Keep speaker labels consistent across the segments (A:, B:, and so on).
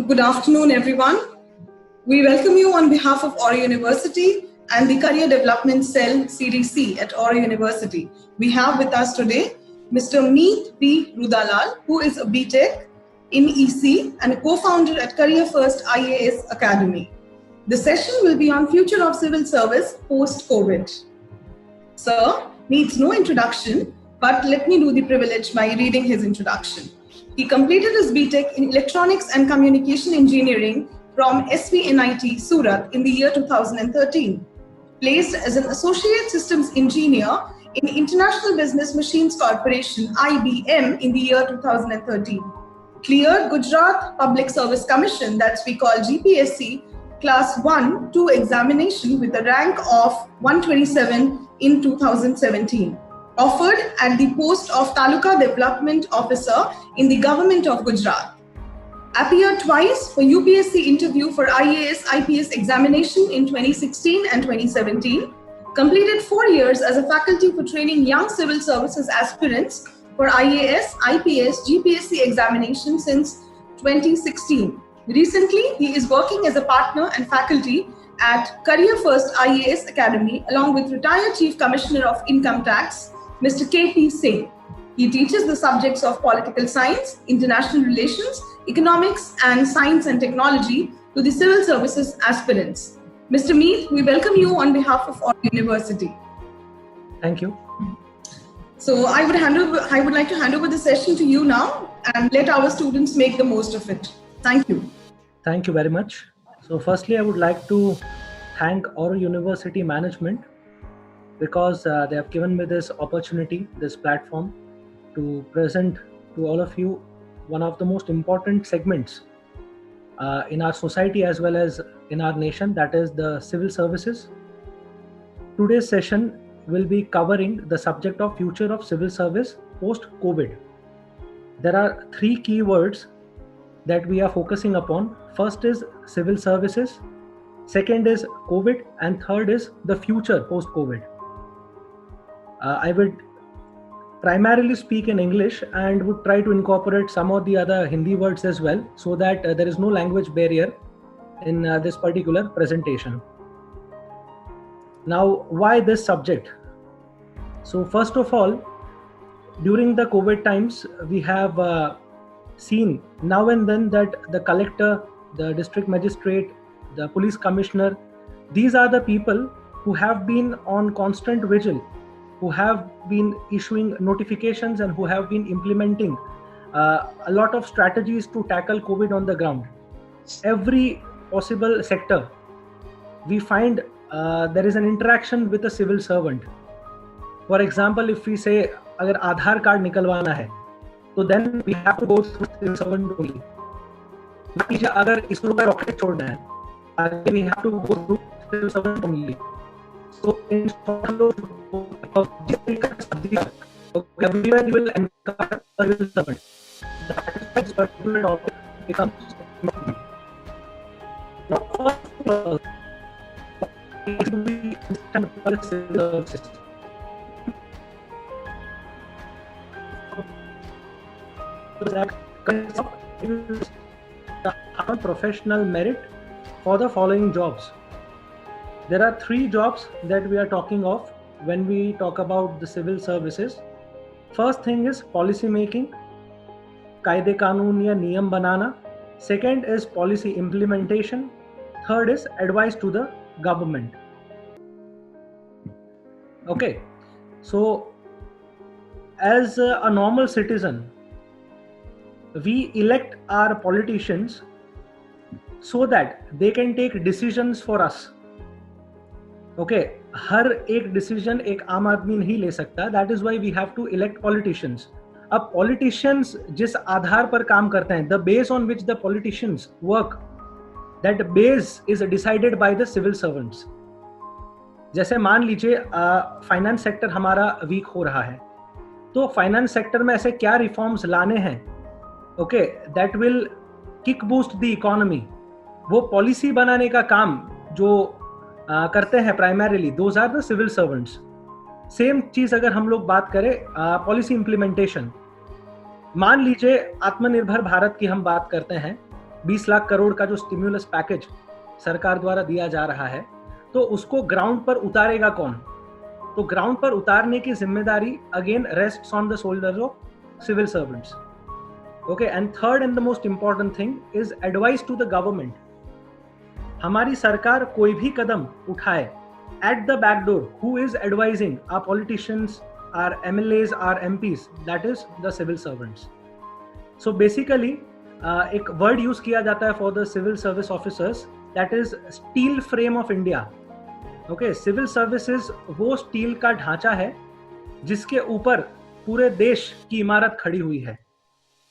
A: Good afternoon, everyone. We welcome you on behalf of Aurora University and the Career Development Cell CDC at Aurora University. We have with us today Mr. Meet B. Rudalal, who is a BTech in EC and a co-founder at Career First IAS Academy. The session will be on future of civil service post-COVID. Sir needs no introduction, but let me do the privilege by reading his introduction. He completed his BTech in Electronics and Communication Engineering from SVNIT, Surat in the year 2013. Placed as an Associate Systems Engineer in International Business Machines Corporation, IBM, in the year 2013. Cleared Gujarat Public Service Commission, that's we call GPSC, Class 1-2 examination with a rank of 127 in 2017. Offered at the post of Taluka Development Officer in the Government of Gujarat. Appeared twice for UPSC interview for IAS IPS examination in 2016 and 2017. Completed 4 years as a faculty for training young civil services aspirants for IAS IPS GPSC examination since 2016. Recently, he is working as a partner and faculty at Career First IAS Academy along with retired Chief Commissioner of Income Tax, Mr. K.P. Singh. He teaches the subjects of political science, international relations, economics, and science and technology to the civil services aspirants. Mr. Meet, we welcome you on behalf of Aurora University.
B: Thank you.
A: So I would like to hand over the session to you now and let our students make the most of it. Thank you.
B: Thank you very much. So firstly, I would like to thank Aurora University management because they have given me this opportunity, this platform to present to all of you one of the most important segments in our society as well as in our nation, that is the civil services. Today's session will be covering the subject of future of civil service post-COVID. There are 3 key words that we are focusing upon. First is civil services, second is COVID, and third is the future post-COVID. I would primarily speak in English and would try to incorporate some of the other Hindi words as well so that there is no language barrier in this particular presentation. Now, why this subject? So first of all, during the COVID times, we have seen now and then that the collector, the district magistrate, the police commissioner, these are the people who have been on constant vigil, who have been issuing notifications and who have been implementing a lot of strategies to tackle COVID on the ground. Every possible sector, we find there is an interaction with a civil servant. For example, if we say, agar Aadhaar card nikalwana hai, so then we have to go through civil servant only. Agar ISRO ka rocket chhodna hai, we have to go through civil servant only. So in everyone will encounter a civil servant. That is why this particular topic becomes important. Now, first, we understand the civil services. Our professional merit for the following jobs. There are 3 jobs that we are talking of when we talk about the civil services. First thing is policy making, कायदे कानून या नियम बनाना. Second is policy implementation. Third is advice to the government. Okay, so as a normal citizen, we elect our politicians so that they can take decisions for us. Okay, हर एक decision एक आम आदमी नहीं ले सकता. That is why we have to elect politicians. अब politicians जिस आधार पर काम करते हैं, the base on which the politicians work, that base is decided by the civil servants. जैसे मान लीजिए फाइनेंस सेक्टर हमारा वीक हो रहा है, तो फाइनेंस सेक्टर में ऐसे क्या रिफॉर्म्स लाने हैं, okay, that will kick boost the economy. वो पॉलिसी बनाने का काम जो करते हैं primarily, those are the civil servants. Same चीज अगर हम लोग बात करें पॉलिसी इंप्लीमेंटेशन, मान लीजिए आत्मनिर्भर भारत की हम बात करते हैं, 20 लाख करोड़ का जो स्टिम्युलस पैकेज सरकार द्वारा दिया जा रहा है, तो उसको ग्राउंड पर उतारेगा कौन? तो ग्राउंड पर उतारने की जिम्मेदारी again rests on the shoulders of civil servants. Okay, and third and the most important thing is advice to the government. हमारी सरकार कोई भी कदम उठाए, at the back door who is advising? Our politicians, our MLAs, our MPs, that is the civil servants. So basically एक word use किया जाता है for the civil service officers, that is steel frame of India. Okay, civil services वो steel का ढांचा है जिसके ऊपर पूरे देश की इमारत खड़ी हुई है.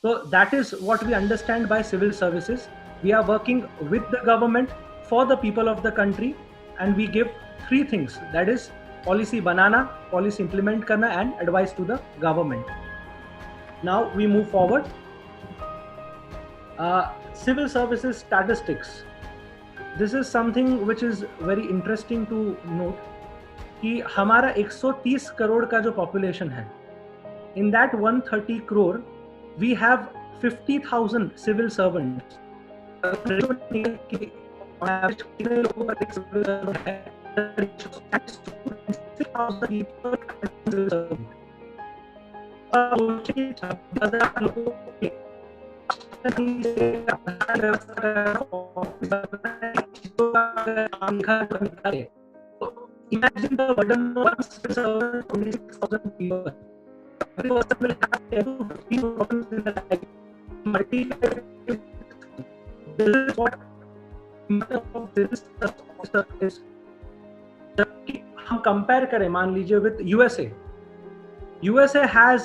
B: तो that is what we understand by civil services. We are working with the government for the people of the country, and we give 3 things, that is policy बनाना, पॉलिसी इंप्लीमेंट करना, and advice to the government. Now we move forward. Civil services statistics. This is something which is very interesting to note कि हमारा 130 करोड़ का जो population है, in that 130 crore we have 50,000 civil servants. कितने लोगों का एक civil servant है? 6,000 people civil servant. और 10,000 लोगों के imagine the burden of 26,000 people. Every person will have 10 to 15 problems in their life. This is what this is. जबकि हम कंपेयर करें, मान लीजिए with USA has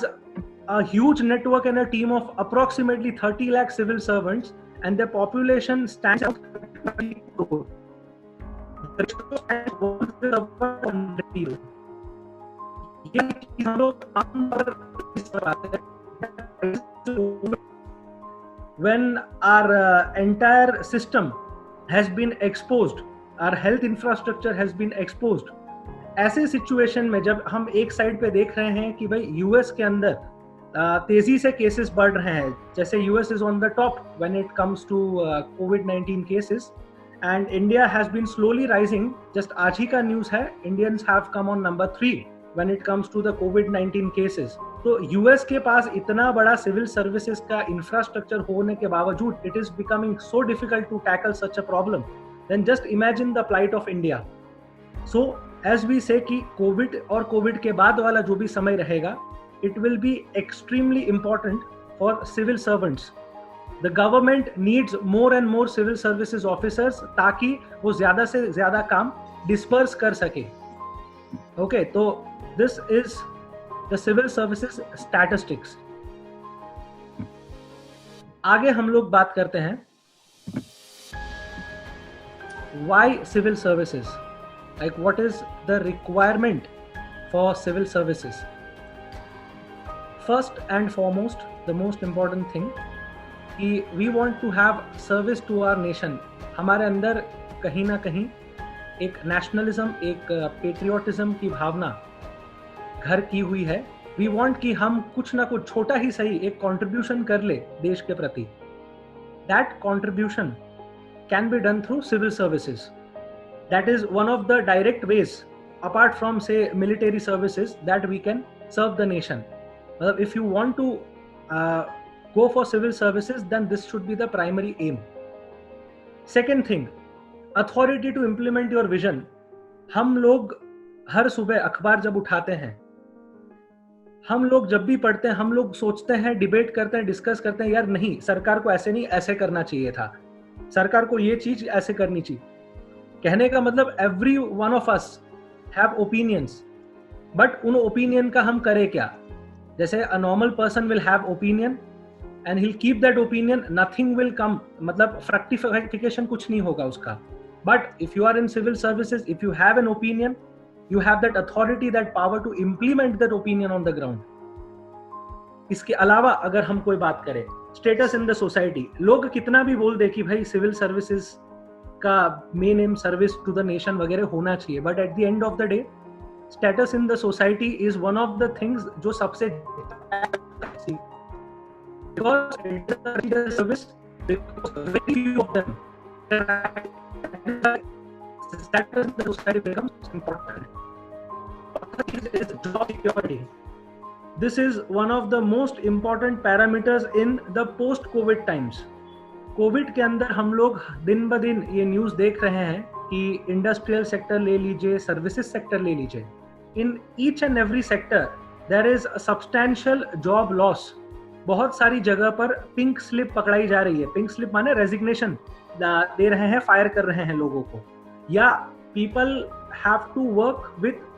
B: a huge network and a team of approximately 30 lakh civil servants, and their population stands at 20 crore. When our entire system has been exposed, our health infrastructure has been exposed, ऐसे situation में जब हम एक side पे देख रहे हैं कि भाई यूएस के अंदर तेजी से केसेस बढ़ रहे हैं, जैसे US is on the top when it comes to कोविड-19 cases, and India has been slowly rising. Just आज ही का न्यूज है, Indians have come on number 3 when it comes to the कोविड-19 केसेस. तो यूएस के पास इतना बड़ा सिविल सर्विसेज का इंफ्रास्ट्रक्चर होने के बावजूद it is becoming so difficult to tackle such a problem. Then just imagine the plight of India. So as we say कि कोविड और कोविड के बाद वाला जो भी समय रहेगा, it will be extremely important for civil servants. The government needs more and more civil services officers ताकि वो ज़्यादा से ज़्यादा काम disperse कर सके. Okay, तो this is the civil services statistics. आगे हम लोग बात करते हैं why civil services, like what is the requirement for civil services. First and foremost, the most important thing कि we want to have service to our nation. हमारे अंदर कहीं ना कहीं एक नेशनलिज्म, एक पेट्रियोटिज्म की भावना घर की हुई है. We want कि हम कुछ ना कुछ छोटा ही सही एक कंट्रीब्यूशन कर ले देश के प्रति. That contribution can be done through civil services. That is one of the direct ways, apart from say military services, that we can serve the nation. If you want to go for civil services, then this should be the primary aim. Second thing, authority to implement your vision. हम लोग हर सुबह अखबार जब उठाते हैं, हम लोग जब भी पढ़ते हैं, हम लोग सोचते हैं, डिबेट करते हैं, डिस्कस करते हैं, यार नहीं, सरकार को ऐसे नहीं, ऐसे करना चाहिए था, सरकार को ये चीज ऐसे करनी चाहिए. कहने का मतलब every one of us have opinions, but उन ओपिनियन का हम करें क्या? जैसे a normal person will have opinion and he will keep that opinion, nothing will come, मतलब फ्रैक्टिफिकेशन कुछ नहीं होगा उसका. But if you are in civil services, if you have an opinion, you have that authority, that power to implement that opinion on the ground. इसके अलावा अगर हम कोई बात करें स्टेटस इन द सोसाइटी, लोग कितना भी बोल दे कि भाई सिविल सर्विसेज का main aim service to the nation वगैरह होना चाहिए, but at the end of the day status in the society is one of the things जो सबसे service because very few of them status in the society becomes important. Is job security. This is one of the most important parameters in the post-COVID times. Covid के अंदर हम लोग दिन ब दिन ये न्यूज़ देख रहे हैं कि इंडस्ट्रियल सेक्टर ले लीजिए, सर्विसेज सेक्टर ले लीजिए, in each and every sector there is a substantial job loss. बहुत सारी जगह पर पिंक स्लिप पकड़ाई जा रही है. पिंक स्लिप माने रेजिग्नेशन दे रहे हैं, फायर कर रहे हैं लोगों को, या people have to work with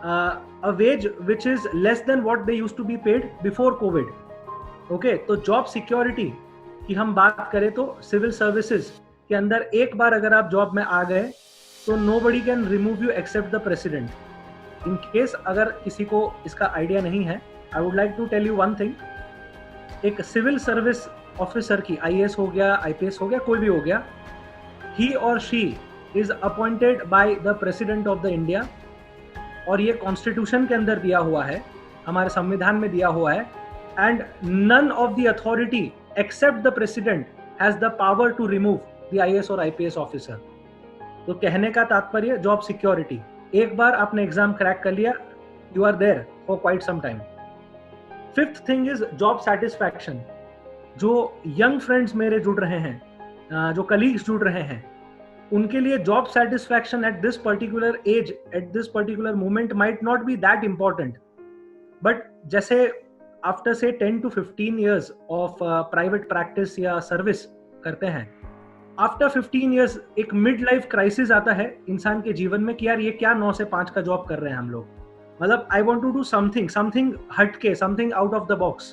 B: a wage which is less than what they used to be paid before COVID. Okay, तो जॉब सिक्योरिटी की हम बात करें तो सिविल सर्विसेज के अंदर एक बार अगर आप जॉब में आ गए तो nobody can remove you except the president. In case अगर किसी को इसका आइडिया नहीं है, I would like to tell you one thing. एक सिविल सर्विस ऑफिसर की, IAS हो गया, IPS हो गया, कोई भी हो गया, he or she is appointed by the president of the India. और ये कॉन्स्टिट्यूशन के अंदर दिया हुआ है, हमारे संविधान में दिया हुआ है. And none of the authority except the president has the power to remove the IAS और IPS ऑफिसर. तो कहने का तात्पर्य जॉब सिक्योरिटी. एक बार आपने एग्जाम क्रैक कर लिया, you are there for quite some time. Fifth thing is job satisfaction. जो यंग फ्रेंड्स मेरे जुड़ रहे हैं, जो कलीग्स जुड़ रहे हैं, उनके लिए job satisfaction at this particular age, at this particular moment might not B that important. But जैसे आफ्टर से 10 to 15 years of private practice या सर्विस करते हैं, आफ्टर 15 years एक मिड लाइफ क्राइसिस आता है इंसान के जीवन में कि यार ये क्या 9 से 5 का जॉब कर रहे हैं हम लोग. मतलब I want to do something हटके, something out of the box.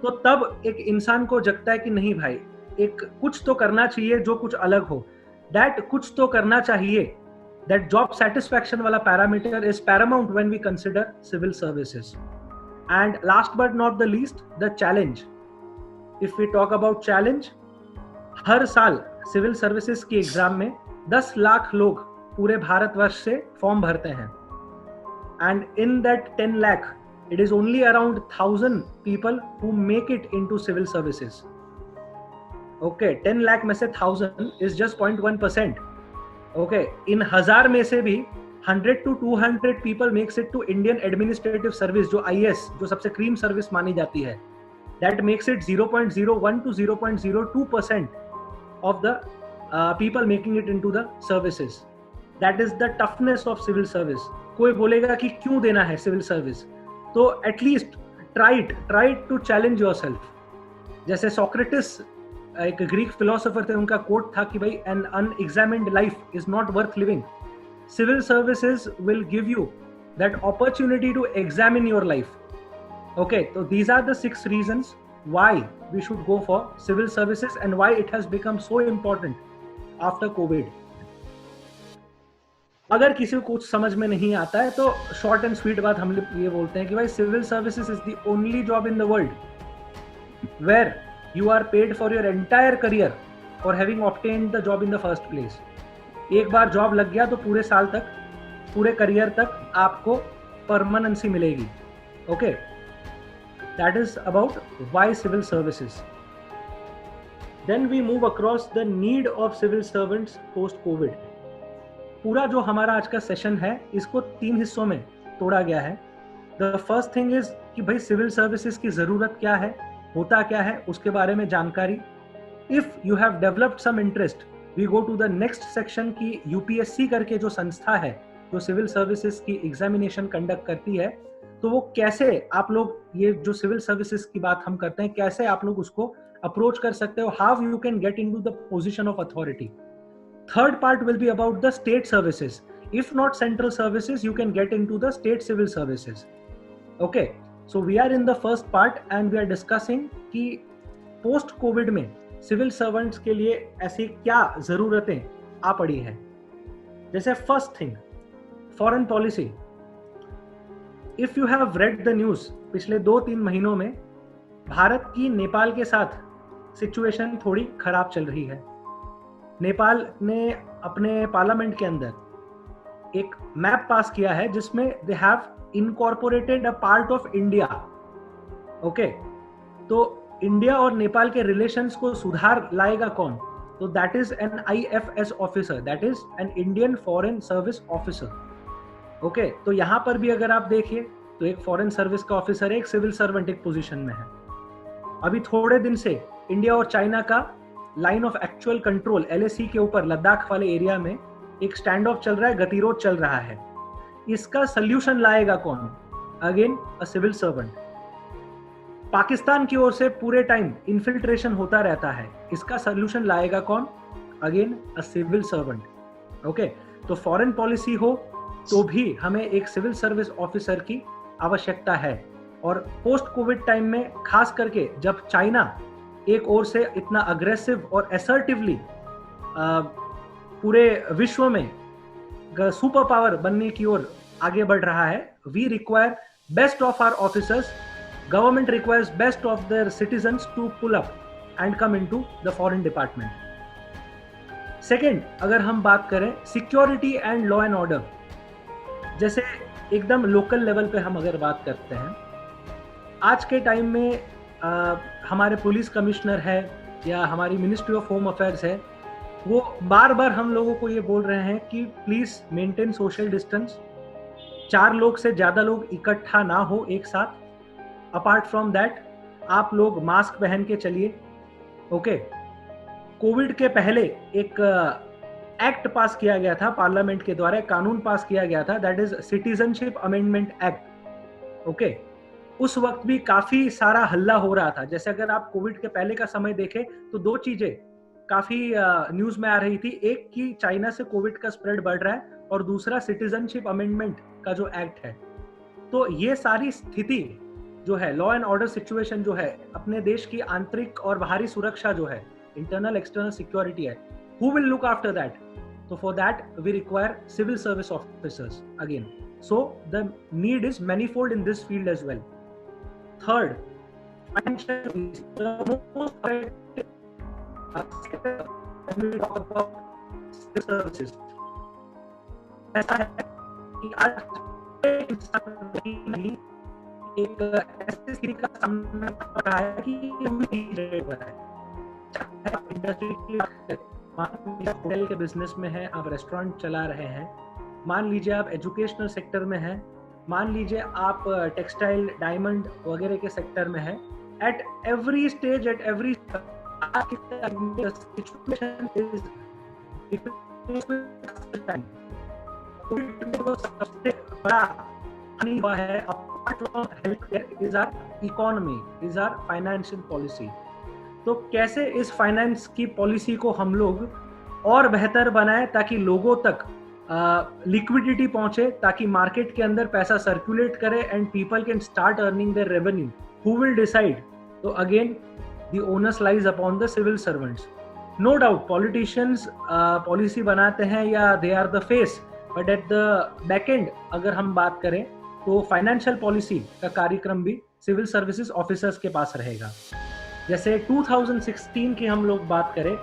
B: तो तब एक इंसान को जगता है कि नहीं भाई, एक कुछ तो करना चाहिए जो कुछ अलग हो. That कुछ तो करना चाहिए, that job satisfaction वाला parameter is paramount when we consider civil services. And last but not the least, the challenge. If we talk about challenge, हर साल civil services की एग्जाम में 10 लाख लोग पूरे भारतवर्ष से फॉर्म भरते हैं. And in that 10 lakh, it is only around 1,000 people who make it into civil services. Okay, 10 lakh में से 1000 is just 0.1%. Okay, इन 1000 में से भी 100 to 200 people makes it to Indian Administrative Service, जो IAS, जो सबसे क्रीम सर्विस मानी जाती है. That makes it 0.01 to 0.02% of the people making it into the services. That is the toughness of civil service. कोई बोलेगा कि क्यों देना है सिविल सर्विस, तो at least try to challenge yourself. जैसे सोक्रेटिस एक ग्रीक फिलोसोफर थे, उनका कोट था कि भाई an unexamined life is not worth living. Civil services will give you that opportunity to examine your life. Okay, तो these are the 6 reasons why we should go for civil services and why it has become so important after Covid. अगर किसी को कुछ समझ में नहीं आता है तो शॉर्ट एंड स्वीट बात हम ये बोलते हैं कि भाई civil services is the only job in the world where you are paid for your entire career for having obtained the job in the first place. एक बार जॉब लग गया तो पूरे साल तक, पूरे करियर तक आपको परमानेंसी मिलेगी. Okay, that is about why civil services. Then we move across the need of civil servants post Covid. पूरा जो हमारा आज का सेशन है, इसको 3 हिस्सों में तोड़ा गया है. द फर्स्ट थिंग इज कि भाई सिविल सर्विसेज की जरूरत क्या है, होता क्या है, उसके बारे में जानकारी. If you have developed some interest, we go to the next section की UPSC करके जो संस्था है जो सिविल सर्विसेज की एग्जामिनेशन कंडक्ट करती है, तो वो कैसे आप लोग, ये जो सिविल सर्विसेज की बात हम करते हैं, कैसे आप लोग उसको अप्रोच कर सकते हो, how you can get into the position of authority. Third part will be about the state services. If not central services, you can get into the state civil services. Okay, So we are in the first part and we are discussing कि post COVID में civil servants के लिए ऐसी क्या ज़रूरतें आ पड़ी है. जैसे first thing, foreign policy. If you have read the news, पिछले 2-3 महीनों में भारत की नेपाल के साथ सिचुएशन थोड़ी खराब चल रही है. नेपाल ने अपने पार्लियामेंट के अंदर एक मैप पास किया है जिसमें they have incorporated a part of India. Okay, तो इंडिया और नेपाल के रिलेशंस को सुधार लाएगा कौन? तो that is an IFS officer, that is an Indian foreign service officer. Okay, तो यहाँ पर भी अगर आप देखिए तो एक फॉरेन सर्विस का ऑफिसर है, एक सिविल सर्वेंट एक पोजीशन में है। अभी थोड़े दिन से इंडिया और चाइना का line of actual control LAC के ऊपर लद्दाख वाले एरिया में एक स्टैंड ऑफ चल रहा है, गतिरोध चल रहा है। इसका सोल्यूशन लाएगा कौन? Again a civil servant. Pakistan की ओर से पूरे टाइम इन्फिल्ट्रेशन होता रहता है, इसका सोल्यूशन लाएगा कौन? Again a civil servant. Okay, तो फॉरेन पॉलिसी हो तो भी हमें एक सिविल सर्विस ऑफिसर की आवश्यकता है। और पोस्ट कोविड टाइम में खास करके जब चाइना एक ओर से इतना अग्रेसिव और असर्टिवली पूरे विश्व में सुपर पावर बनने की ओर आगे बढ़ रहा है, we require best of our officers, government requires best of their citizens to pull up and come into the foreign department. Second, अगर हम बात करें security and law and order, जैसे एकदम लोकल लेवल पे हम अगर बात करते हैं, आज के टाइम में हमारे पुलिस कमिश्नर है या हमारी मिनिस्ट्री ऑफ होम अफेयर्स है, वो बार बार हम लोगों को ये बोल रहे हैं कि प्लीज मेंटेन सोशल डिस्टेंस, 4 लोग से ज्यादा लोग इकट्ठा ना हो एक साथ। अपार्ट फ्रॉम दैट आप लोग मास्क पहन के चलिए। ओके, कोविड के पहले एक एक्ट पास किया गया था पार्लियामेंट के द्वारा, कानून पास किया गया था, that is citizenship amendment act. Okay, उस वक्त भी काफी सारा हल्ला हो रहा था। जैसे अगर आप कोविड के पहले का समय देखें तो 2 चीजें काफी न्यूज में आ रही थी, एक कि चाइना से कोविड का स्प्रेड बढ़ रहा है और दूसरा सिटीजनशिप अमेंडमेंट का जो एक्ट है। तो ये सारी स्थिति जो है, लॉ एंड ऑर्डर सिचुएशन जो है, अपने देश की आंतरिक और बाहरी सुरक्षा जो है, इंटरनल एक्सटर्नल सिक्योरिटी है, who will look after that? So for that we require civil service officers again. So the need is manifold in this field as well. Third, financial services. ऐसा है कि आज नहीं एक ऐसी स्थिति का सामना कर रहा है कि इंडस्ट्री, होटल के बिजनेस में है, आप रेस्टोरेंट चला रहे हैं, मान लीजिए आप एजुकेशनल सेक्टर में हैं, मान लीजिए आप टेक्सटाइल, डायमंड वगैरह के सेक्टर में हैं, at every stage, at every situation is सबसे बड़ा हानि हुआ है apart from health care is our economy, is our financial policy. तो कैसे इस फाइनेंस की पॉलिसी को हम लोग और बेहतर बनाएं ताकि लोगों तक लिक्विडिटी पहुंचे, ताकि मार्केट के अंदर पैसा सर्कुलेट करे and people can start earning their revenue. Who will decide? तो again the onus lies upon the civil servants. No doubt politicians policy बनाते हैं या they are the face, but at the back end अगर हम बात करें तो financial policy का कार्यक्रम भी सिविल सर्विसेज ऑफिसर्स के पास रहेगा। जैसे 2016 की हम लोग बात करें,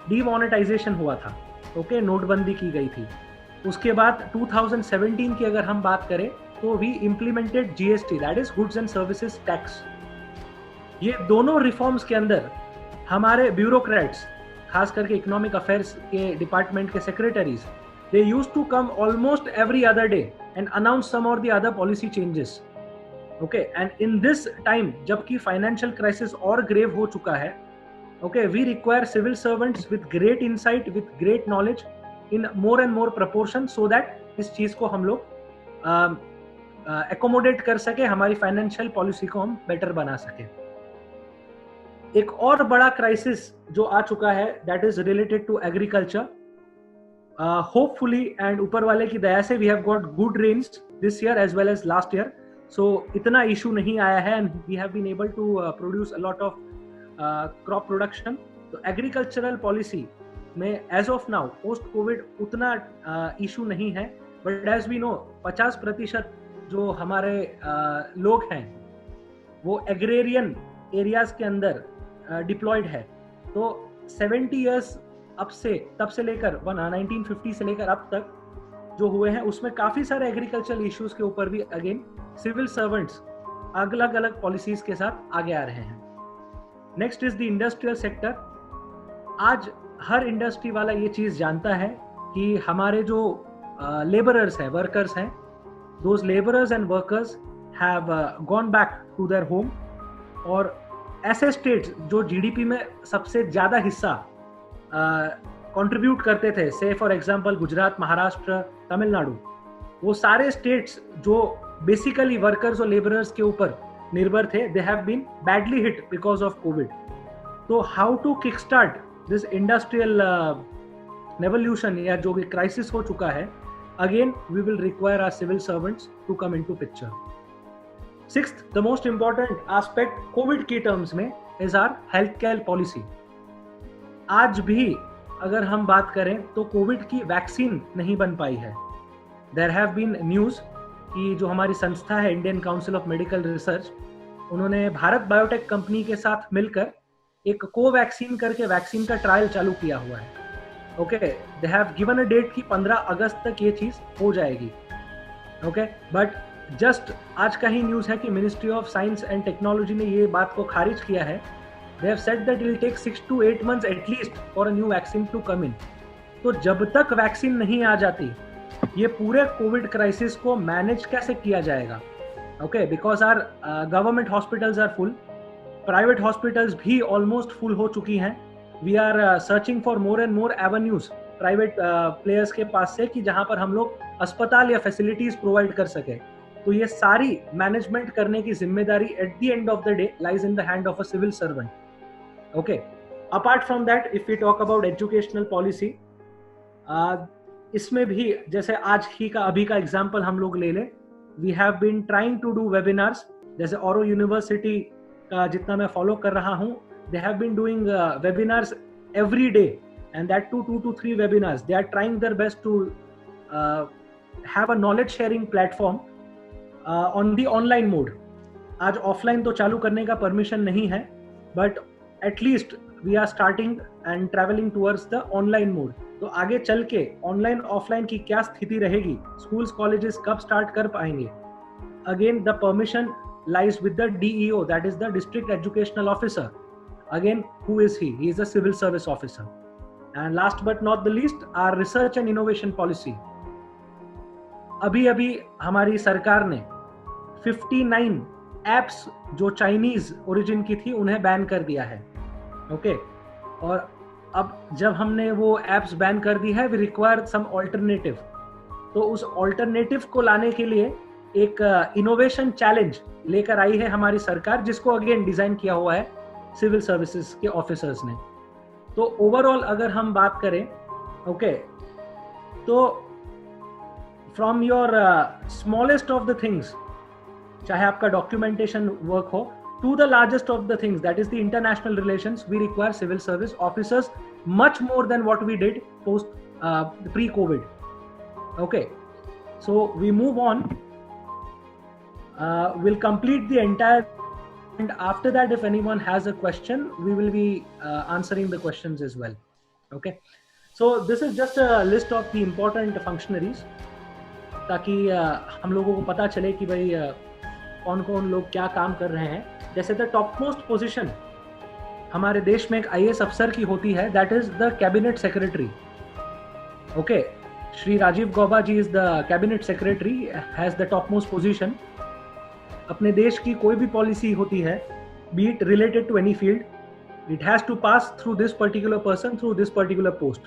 B: डीमोनेटाइजेशन हुआ था, ओके, नोटबंदी की गई थी। उसके बाद 2017 की अगर हम बात करें तो we implemented GST, that is goods and services tax. ये दोनों रिफॉर्म्स के अंदर हमारे ब्यूरोक्रेट्स, खास करके इकोनॉमिक अफेयर्स के डिपार्टमेंट के secretaries, they used to come almost every other day and announce some or the other policy changes. Okay, and in this time जबकि फाइनेंशियल क्राइसिस और ग्रेव हो चुका है, okay, we require civil servants with great insight, with great knowledge in more and more proportion, so that इस चीज को हम लोग एकोमोडेट कर सके, हमारी फाइनेंशियल पॉलिसी को हम बेटर बना सके। एक और बड़ा क्राइसिस जो आ चुका है, that is related to agriculture. Hopefully and ऊपर वाले की दया से we have got good rains this year as well as last year, so इतना इशू नहीं आया है and we have been able to produce a lot of crop production. तो एग्रीकल्चरल पॉलिसी में as of now post covid उतना issue नहीं है, but as we know 50% जो हमारे लोग हैं वो एग्रेरियन एरियाज के अंदर डिप्लॉयड है। तो 70 इयर्स तब से लेकर 1950 से लेकर अब तक जो हुए हैं उसमें काफी सारे एग्रीकल्चरल इश्यूज के ऊपर भी अगेन सिविल सर्वेंट्स अलग अलग पॉलिसीज के साथ आगे आ रहे हैं। Next is the industrial sector. आज हर इंडस्ट्री वाला ये चीज जानता है कि हमारे जो लेबरर्स हैं, वर्कर्स हैं, those labourers and workers have gone back to their home. और ऐसे स्टेट्स जो जीडीपी में सबसे ज्यादा हिस्सा कंट्रीब्यूट करते थे, से फॉर एग्जांपल गुजरात, महाराष्ट्र, तमिलनाडु, वो सारे स्टेट्स जो बेसिकली वर्कर्स और लेबरर्स के ऊपर निर्भर थे, they have been badly hit because of covid. तो how to kick start this industrial revolution या जो भी क्राइसिस हो चुका है, again we will require our civil servants to come into picture. Sixth, the most important aspect covid की terms में is our health care policy. आज भी अगर हम बात करें तो कोविड की वैक्सीन नहीं बन पाई है. देयर हैव बीन न्यूज कि जो हमारी संस्था है Indian council of medical research, उन्होंने भारत बायोटेक कंपनी के साथ मिलकर एक कोवैक्सीन करके वैक्सीन का ट्रायल चालू किया हुआ है. Okay, they have given a date कि 15 अगस्त तक ये चीज हो जाएगी. ओके, बट जस्ट आज का ही न्यूज है कि ministry of science and technology ने ये बात को खारिज किया है. They have said that it will take 6 to 8 months at least for a new vaccine to come in. तो जब तक वैक्सीन नहीं आ जाती, ये पूरे कोविड क्राइसिस को मैनेज कैसे किया जाएगा? Okay, because our government hospitals are full, private hospitals भी ऑलमोस्ट फुल हो चुकी हैं. We are searching for more and more avenues private players के पास से कि जहां पर हम लोग अस्पताल या फैसिलिटीज प्रोवाइड कर सके. तो ये सारी मैनेजमेंट करने की जिम्मेदारी at the end of the day lies in the hand of a civil servant. Okay. Apart from that, if we talk about educational policy, इसमें भी जैसे आज ही का अभी का एग्जांपल हम लोग ले लें, we have been trying to do webinars. जैसे औरो यूनिवर्सिटी का जितना मैं फॉलो कर रहा हूँ, they have been doing webinars every day, and that 2 to 3 webinars. They are trying their best to have a knowledge sharing platform on the online mode. आज offline तो चालू करने का परमिशन नहीं है, but at least we are starting and traveling towards the online mode. तो आगे चल के ऑनलाइन ऑफलाइन की क्या स्थिति रहेगी, स्कूल्स कॉलेजेस कब स्टार्ट कर पाएंगे, again the permission lies with the DEO, that is the district educational officer. Again, who is he? He is a civil service officer. And last but not the least, our research and innovation policy. अभी हमारी सरकार ने 59 apps जो Chinese origin की थी उन्हें ban कर दिया है. ओके, और अब जब हमने वो एप्स बैन कर दी है, वी रिक्वायर सम ऑल्टरनेटिव. तो उस ऑल्टरनेटिव को लाने के लिए एक इनोवेशन चैलेंज लेकर आई है हमारी सरकार, जिसको अगेन डिजाइन किया हुआ है सिविल सर्विसेज के ऑफिसर्स ने. तो ओवरऑल अगर हम बात करें, ओके, तो from your smallest of the things, चाहे आपका डॉक्यूमेंटेशन वर्क हो, to the largest of the things, that is the international relations, we require civil service officers much more than what we did post pre-COVID. Okay, so we move on. We'll complete the entire, and after that, if anyone has a question, we will be answering the questions as well. Okay, so this is just a list of the important functionaries, ताकि हम लोगों को पता चले कि भाई कौन कौन लोग क्या काम कर रहे हैं. जैसे द टॉप मोस्ट पोजीशन हमारे देश में एक IAS अफसर की होती है, that is the cabinet secretary. Okay, Shri Rajiv Gauba ji is the cabinet secretary, has the top most position. अपने देश की कोई भी पॉलिसी होती है, be it related to any field, it has to pass through this particular person, through this particular post.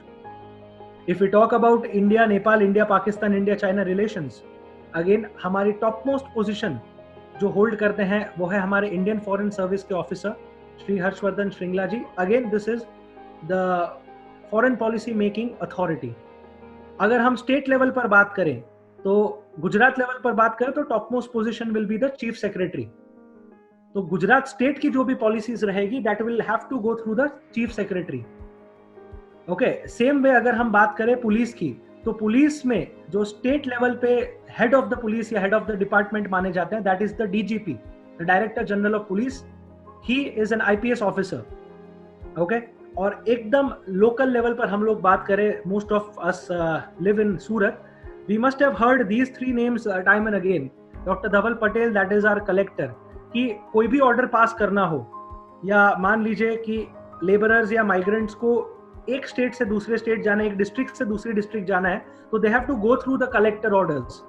B: If we talk about India Nepal, India Pakistan, India China relations, again हमारी top most position जो hold करते हैं वो है हमारे Indian foreign service के officer Shri Harshvardhan Shringla ji. Again this is the foreign policy making authority. अगर हम स्टेट लेवल पर बात करें, तो गुजरात लेवल पर बात करें तो top most position will be the chief secretary. तो गुजरात स्टेट की जो भी पॉलिसीज रहेगी, that will have to go through the chief secretary. Okay, same way अगर हम बात करें पुलिस की, तो पुलिस में जो स्टेट लेवल पे हेड ऑफ द पुलिस या हेड ऑफ द डिपार्टमेंट माने जाते हैं, that is the DGP, the director general of police. He is an IPS officer. Okay, और एकदम लोकल लेवल पर हम लोग बात करें, most of us live in Surat, we must have heard these 3 names time and again. Doctor Dhaval Patel, that is our collector, कि कोई भी ऑर्डर पास करना हो, या मान लीजिए कि लेबरर्स या माइग्रेंट्स को एक स्टेट से दूसरे स्टेट जाना है, एक डिस्ट्रिक्ट से दूसरी डिस्ट्रिक्ट जाना है, तो they have to go through the collector orders.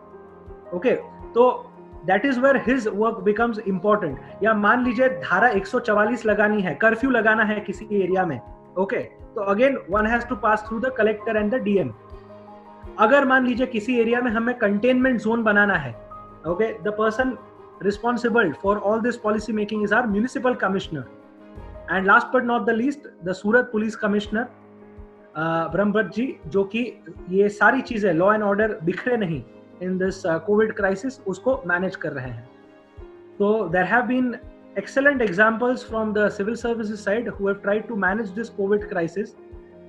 B: Okay, तो that is where his work becomes important. या मान लीजिए धारा 144 लगानी है, कर्फ्यू लगाना है किसी एरिया में. ओके, तो again one has to pass through the collector and the DM. अगर मान लीजिए किसी एरिया में हमें कंटेनमेंट जोन बनाना है, okay, the person responsible for all this policy making is our municipal commissioner. And last but not the least, the Surat police commissioner Brahmbhatt ji, जो कि ये सारी चीजें लॉ एंड ऑर्डर बिखरे नहीं in this COVID crisis उसको manage कर रहे हैं. So there have been excellent examples from the civil services side who have tried to manage this COVID crisis.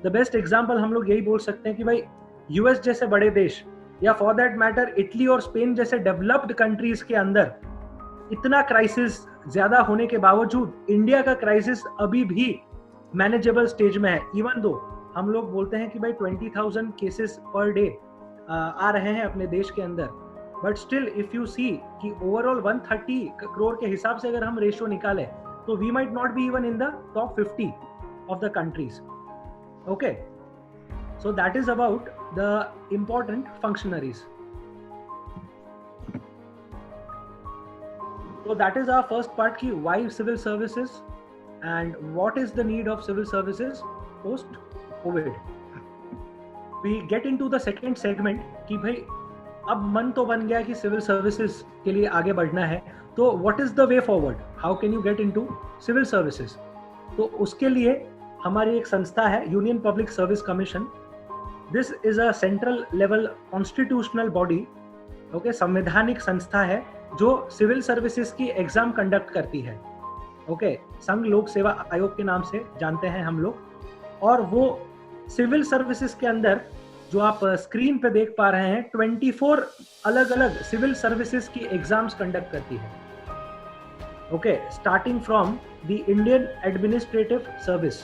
B: The best example हम लोग यही बोल सकते हैं कि भाई यूएस जैसे बड़े देश या फॉर दैट मैटर इटली और स्पेन जैसे डेवलप्ड कंट्रीज के अंदर इतना क्राइसिस ज्यादा होने के बावजूद इंडिया का क्राइसिस अभी भी मैनेजेबल स्टेज में है. इवन दो हम लोग बोलते हैं कि भाई 20,000 केसेस पर डे आ रहे हैं अपने देश के अंदर, but still if you see कि ओवरऑल 130 करोड़ के हिसाब से अगर हम रेशियो निकालें तो we might not be even in the top 50 of the countries. Okay, so that is about the important functionaries. So that is our first part ki why civil services and what is the need of civil services post COVID. We get into the second segment कि भाई अब मन तो बन गया कि civil services के लिए आगे बढ़ना है, तो what is the way forward? How can you get into civil services? तो उसके लिए हमारी एक संस्था है Union Public Service Commission. This is a central level constitutional body. Okay, संवैधानिक संस्था है जो सिविल सर्विसेज की एग्जाम कंडक्ट करती है. ओके, संघ लोक सेवा आयोग के नाम से जानते हैं हम लोग. और वो सिविल सर्विसेज के अंदर जो आप स्क्रीन पे देख पा रहे हैं 24 अलग अलग सिविल सर्विसेज की एग्जाम्स कंडक्ट करती है. Okay, starting from the Indian administrative service.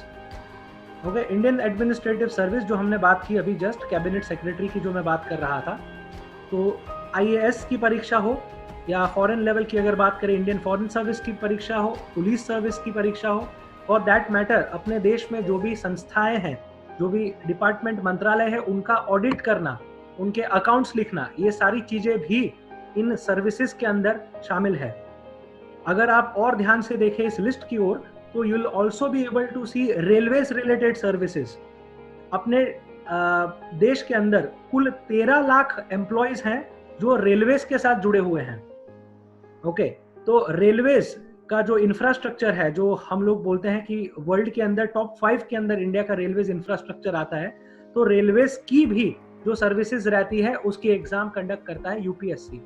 B: Okay, Indian administrative service जो हमने बात की अभी जस्ट कैबिनेट सेक्रेटरी की जो मैं बात कर रहा था, तो आईएएस की परीक्षा हो या फॉरेन लेवल की अगर बात करें इंडियन फॉरेन सर्विस की परीक्षा हो, पुलिस सर्विस की परीक्षा हो, फॉर दैट मैटर अपने देश में जो भी संस्थाएं हैं, जो भी डिपार्टमेंट मंत्रालय है, उनका ऑडिट करना, उनके अकाउंट्स लिखना, ये सारी चीजें भी इन सर्विसेज के अंदर शामिल है. अगर आप और ध्यान से देखें इस लिस्ट की ओर तो you will also be able to see railways related services. अपने देश के अंदर कुल 13 लाख एम्प्लॉयज हैं जो रेलवेज के साथ जुड़े हुए हैं. ओके, तो रेलवेज का जो इंफ्रास्ट्रक्चर है, जो हम लोग बोलते हैं कि वर्ल्ड के अंदर टॉप 5 के अंदर इंडिया का रेलवेज इंफ्रास्ट्रक्चर आता है, तो रेलवेज की भी जो सर्विसेज रहती है उसकी एग्जाम कंडक्ट करता है यूपीएससी.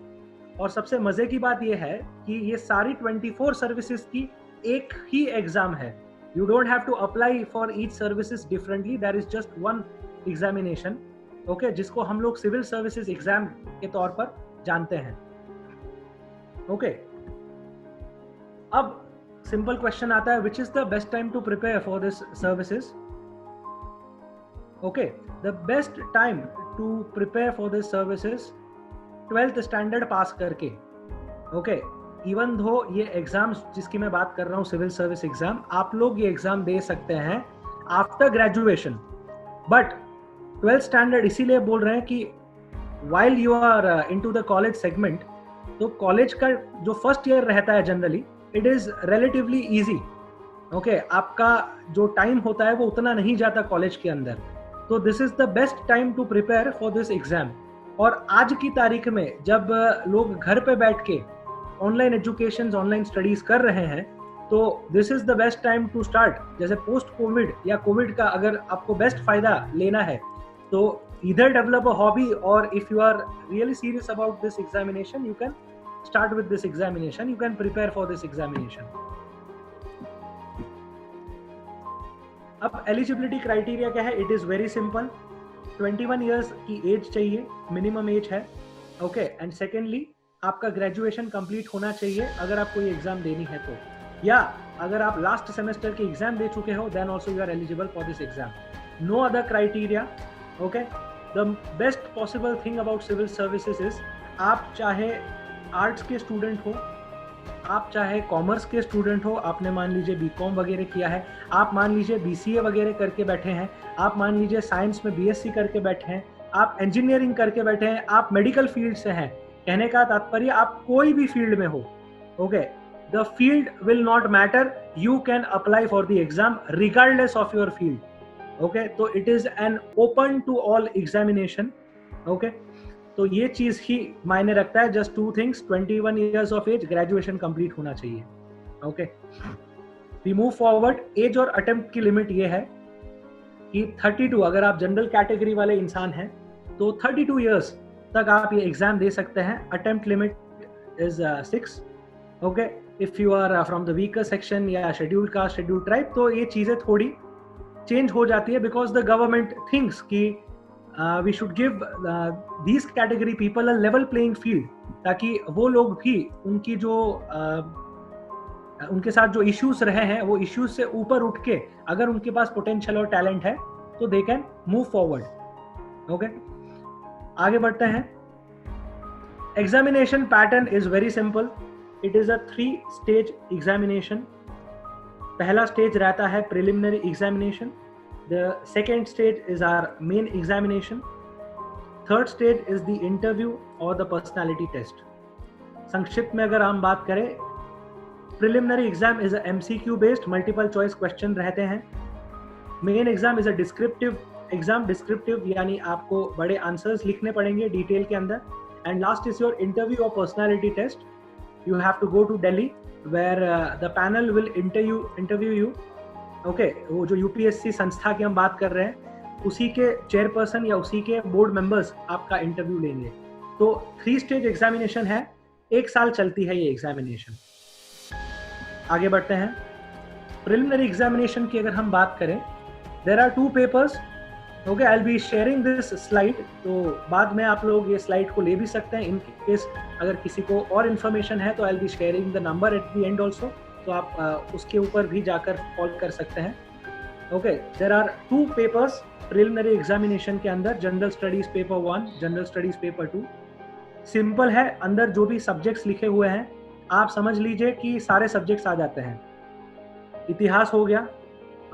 B: और सबसे मजे की बात यह है कि ये सारी 24 सर्विसेज की एक ही एग्जाम है. You don't have to apply for each services differently, there is just one examination. Okay, जिसको हम लोग सिविल सर्विसेज एग्जाम के तौर पर जानते हैं. ओके, अब सिंपल क्वेश्चन आता है, which is the best time to prepare for this services? Okay, the best time to prepare for this services 12th standard pass करके. ओके, इवन दो ये एग्जाम्स जिसकी मैं बात कर रहा हूँ सिविल सर्विस एग्जाम, आप लोग ये एग्जाम दे सकते हैं after graduation, but 12th standard इसीलिए बोल रहे हैं कि while you are into the college segment, तो कॉलेज का जो फर्स्ट ईयर रहता है generally it is relatively easy. Okay, आपका जो टाइम होता है वो उतना नहीं जाता कॉलेज के अंदर, तो this is the best time to prepare for this exam. और आज की तारीख में जब लोग घर पे बैठ के ऑनलाइन एजुकेशन, ऑनलाइन स्टडीज कर रहे हैं, तो this is the best time to start. जैसे पोस्ट कोविड या कोविड का अगर आपको बेस्ट फायदा लेना है तो either develop a hobby, or if you are really serious about this examination, you can start with this examination, you can prepare for this examination. अब eligibility criteria क्या है? It is very simple. 21 years की as चाहिए, minimum age है. Okay, and secondly आपका graduation complete होना चाहिए अगर आपको ये एग्जाम देनी है तो, या अगर आप लास्ट सेमेस्टर के एग्जाम दे चुके हो then also you are eligible for this exam. No other criteria. Okay, the best possible thing about civil services is आप चाहे आर्ट्स के स्टूडेंट हो, आप चाहे कॉमर्स के स्टूडेंट हो, आपने मान लीजिए बीकॉम वगैरह किया है, आप मान लीजिए बीसीए वगैरह करके बैठे हैं, आप मान लीजिए साइंस में बीएससी करके बैठे हैं, आप इंजीनियरिंग करके बैठे हैं, आप मेडिकल फील्ड से हैं, कहने का तात्पर्य आप कोई भी फील्ड में हो, okay, the field will not matter, you can apply for the exam regardless of your field, okay. तो it is an open to all examination, okay. तो ये चीज ही मायने रखता है. Just 2 things, 21 years of age, graduation complete होना चाहिए, okay. We move forward. Age और अटेम्प्ट की लिमिट ये है कि 32, अगर आप जनरल कैटेगरी वाले इंसान हैं तो 32 ईयर्स तक आप ये एग्जाम दे सकते हैं. Attempt limit is 6, okay. If you are from the weaker section या शेड्यूल्ड कास्ट, शेड्यूल्ड ट्राइब, तो ये चीजें थोड़ी चेंज हो जाती है, बिकॉज द गवर्नमेंट थिंक्स कि we should give these category people a level playing field, ताकि वो लोग भी उनकी जो उनके साथ जो इश्यूज रहे हैं वो इश्यूज से ऊपर उठ के अगर उनके पास पोटेंशियल और टैलेंट है तो they can move forward, okay. आगे बढ़ते हैं. Examination pattern is very simple. It is a 3-stage examination. पहला स्टेज रहता है preliminary examination. The second stage is our main examination. Third stage is the interview or the personality test. संक्षिप्त में अगर हम बात करें, preliminary exam is a MCQ based multiple choice question रहते हैं. Main exam is a descriptive exam. Descriptive यानी आपको बड़े answers लिखने पड़ेंगे डिटेल के अंदर. And last is your interview or personality test. You have to go to Delhi where the panel will interview you. Okay, वो जो यूपीएससी संस्था की हम बात कर रहे हैं उसी के चेयरपर्सन या उसी के बोर्ड मेंबर्स आपका इंटरव्यू लेंगे. तो 3-stage एग्जामिनेशन है, 1 साल चलती है ये एग्जामिनेशन. आगे बढ़ते हैं. प्रिलिमिनरी एग्जामिनेशन की अगर हम बात करें, there are 2 papers, okay. I will be sharing this slide, तो बाद में आप लोग ये स्लाइड को ले भी सकते हैं. इन केस अगर किसी को और इन्फॉर्मेशन है तो आई will be sharing the number eight the and also, तो आप उसके ऊपर भी जाकर कॉल कर सकते हैं, okay. There are 2 papers preliminary examination के अंदर. General studies paper 1, general studies paper 2. Simple है, अंदर जो भी सब्जेक्ट्स लिखे हुए हैं आप समझ लीजिए कि सारे सब्जेक्ट्स आ जाते हैं. इतिहास हो गया,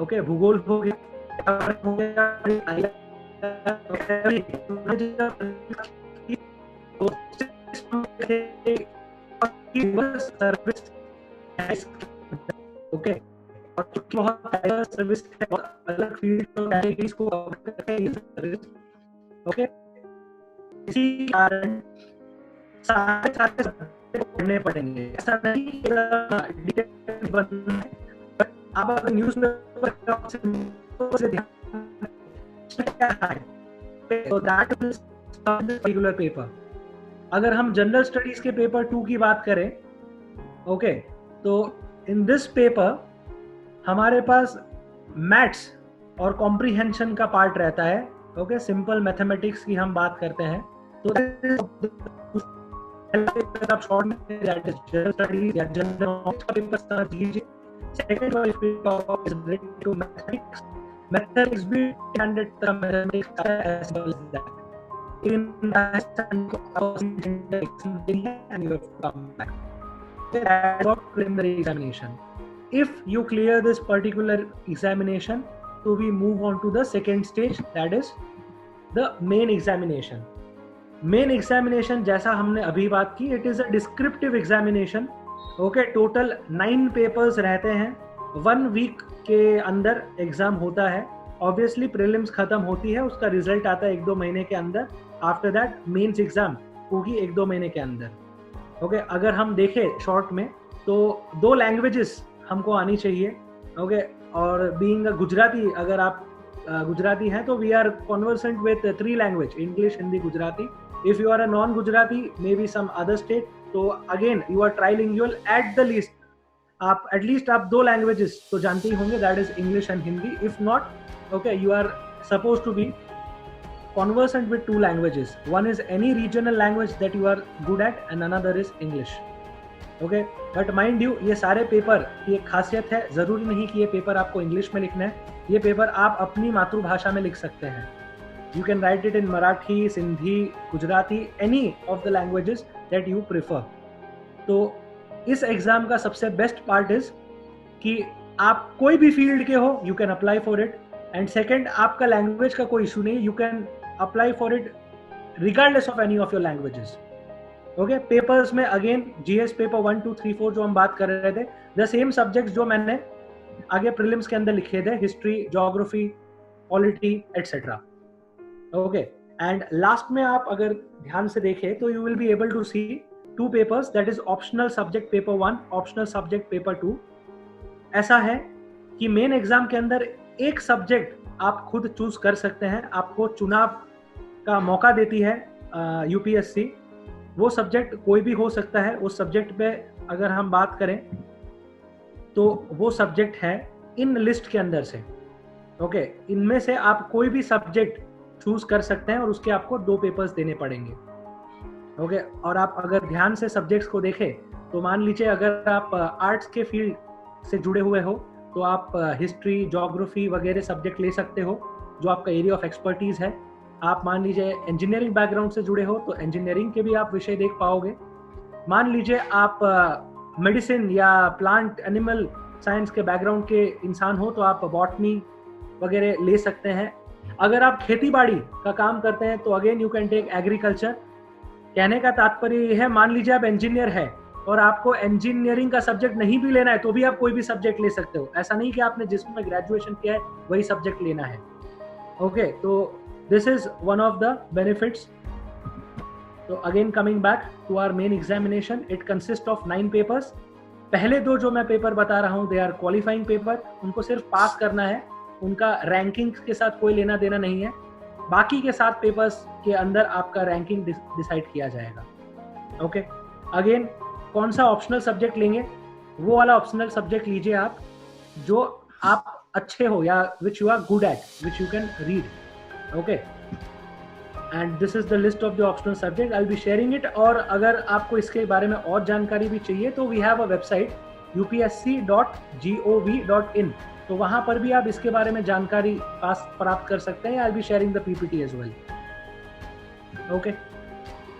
B: ओके, भूगोल हो गया, हो गया, सर्विस, ओके. और बहुत सर्विस है, अलग फील्ड कैटेगरीज को सर्विस, ओके. इसी कारण सारे पढ़ने पड़ेंगे. ऐसा नहीं डिटेल बनना है, बट आप अगर न्यूज़पेपर से क्या है तो दैट इज पर्टिकुलर पेपर. अगर हम जनरल स्टडीज के पेपर 2 की बात करें, ओके, तो इन दिस पेपर हमारे पास मैथ्स और कॉम्प्रिहेंशन का पार्ट रहता है, ओके. सिंपल मैथमेटिक्स की हम बात करते हैं तो आप शॉर्ट में दैट इज जनरल स्टडीज या जनरल नॉलेज का पेपर समझ लीजिए. सेकंड वाला paper is related to mathematics. Mathematics भी स्टैंडर्ड तरह mathematics as well as that. in and you have to come back. That's not preliminary examination. If you clear this particular examination, so we move on to the second stage, that is the main examination. Main examination जैसा हमने अभी बात की, it is a descriptive examination. Okay, total 9 papers रहते हैं. 1 week के अंदर exam होता है. ऑब्वियसली प्रीलिम्स खत्म होती है, उसका रिजल्ट आता है 1-2 महीने के अंदर. आफ्टर दैट मेंस एग्जाम होगी 1-2 महीने के अंदर, ओके. अगर हम देखें शॉर्ट में तो 2 लैंग्वेजेस हमको आनी चाहिए, ओके. और बीइंग अ गुजराती, अगर आप गुजराती हैं तो we are conversant with 3 language, English, Hindi, Gujarati. If you are a non Gujarati, may be some other state, तो again you are trilingual at the least. आप एटलीस्ट आप 2 लैंग्वेजेस तो जानते ही होंगे, that is English and Hindi. If not, okay, you are supposed to be conversant with 2 languages. One is any regional language that you are good at and another is English, okay. But mind you, ये सारे paper की एक खासियत है, जरूरी नहीं कि ये पेपर आपको इंग्लिश में लिखना है. ये पेपर आप अपनी मातृभाषा में लिख सकते हैं. You can write it in Marathi, Sindhi, Gujarati, any of the languages that you prefer. तो इस एग्जाम का सबसे बेस्ट पार्ट इज कि आप कोई भी फील्ड के हो, you can apply for it. And second, आपका लैंग्वेज का कोई इशू नहीं, you can apply for it regardless of any of your languages. Okay, papers में अगेन जीएस पेपर 1, 2, 3, 4 जो हम बात कर रहे थे, द सेम सब्जेक्ट्स जो मैंने आगे प्रीलिम्स के अंदर लिखे थे, history, geography, polity etcetera. Okay, and last में आप अगर ध्यान से देखें तो you will be able to see 2 papers, that is optional subject paper 1, optional subject paper 2. ऐसा है कि मेन एग्जाम के अंदर एक सब्जेक्ट आप खुद चूज कर सकते हैं, आपको चुनाव का मौका देती है यूपीएससी. वो सब्जेक्ट कोई भी हो सकता है. उस सब्जेक्ट पे अगर हम बात करें तो वो सब्जेक्ट है इन लिस्ट के अंदर से. ओके, इनमें से आप कोई भी सब्जेक्ट चूज कर सकते हैं और उसके आपको 2 पेपर्स देने पड़ेंगे. ओके, और आप अगर ध्यान से सब्जेक्ट्स को देखें तो मान लीजिए अगर आप आर्ट्स के फील्ड से जुड़े हुए हो तो आप हिस्ट्री, ज्योग्राफी वगैरह सब्जेक्ट ले सकते हो जो आपका एरिया ऑफ एक्सपर्टीज है. आप मान लीजिए इंजीनियरिंग बैकग्राउंड से जुड़े हो तो इंजीनियरिंग के भी आप विषय देख पाओगे. मान लीजिए आप मेडिसिन या प्लांट एनिमल साइंस के बैकग्राउंड के इंसान हो तो आप बॉटनी वगैरह ले सकते हैं. अगर आप खेती बाड़ी का काम करते हैं तो again you can take agriculture. कहने का तात्पर्य यह है, मान लीजिए आप इंजीनियर है और आपको इंजीनियरिंग का सब्जेक्ट नहीं भी लेना है तो भी आप कोई भी सब्जेक्ट ले सकते हो. ऐसा नहीं कि आपने जिसमें ग्रेजुएशन किया है वही सब्जेक्ट लेना है. ओके, तो this is one of the benefits. So again coming back to our main examination, it consists of 9 papers. पहले 2 जो मैं पेपर बता रहा हूँ they are qualifying paper, उनको सिर्फ पास करना है, उनका रैंकिंग के साथ कोई लेना देना नहीं है. बाकी के 7 पेपर्स के अंदर आपका रैंकिंग डिसाइड किया जाएगा. ओके, अगेन कौन सा ऑप्शनल सब्जेक्ट लेंगे, वो वाला ऑप्शनल सब्जेक्ट लीजिए आप जो आप अच्छे हो या which you are good at, which you can read. Okay, and this is the list of the optional subject. I'll be sharing it. और अगर आपको इसके बारे में और जानकारी भी चाहिए तो we have a website upsc.gov.in. तो वहाँ पर भी आप इसके बारे में जानकारी प्राप्त कर सकते हैं. I'll be sharing the PPT as well. Okay.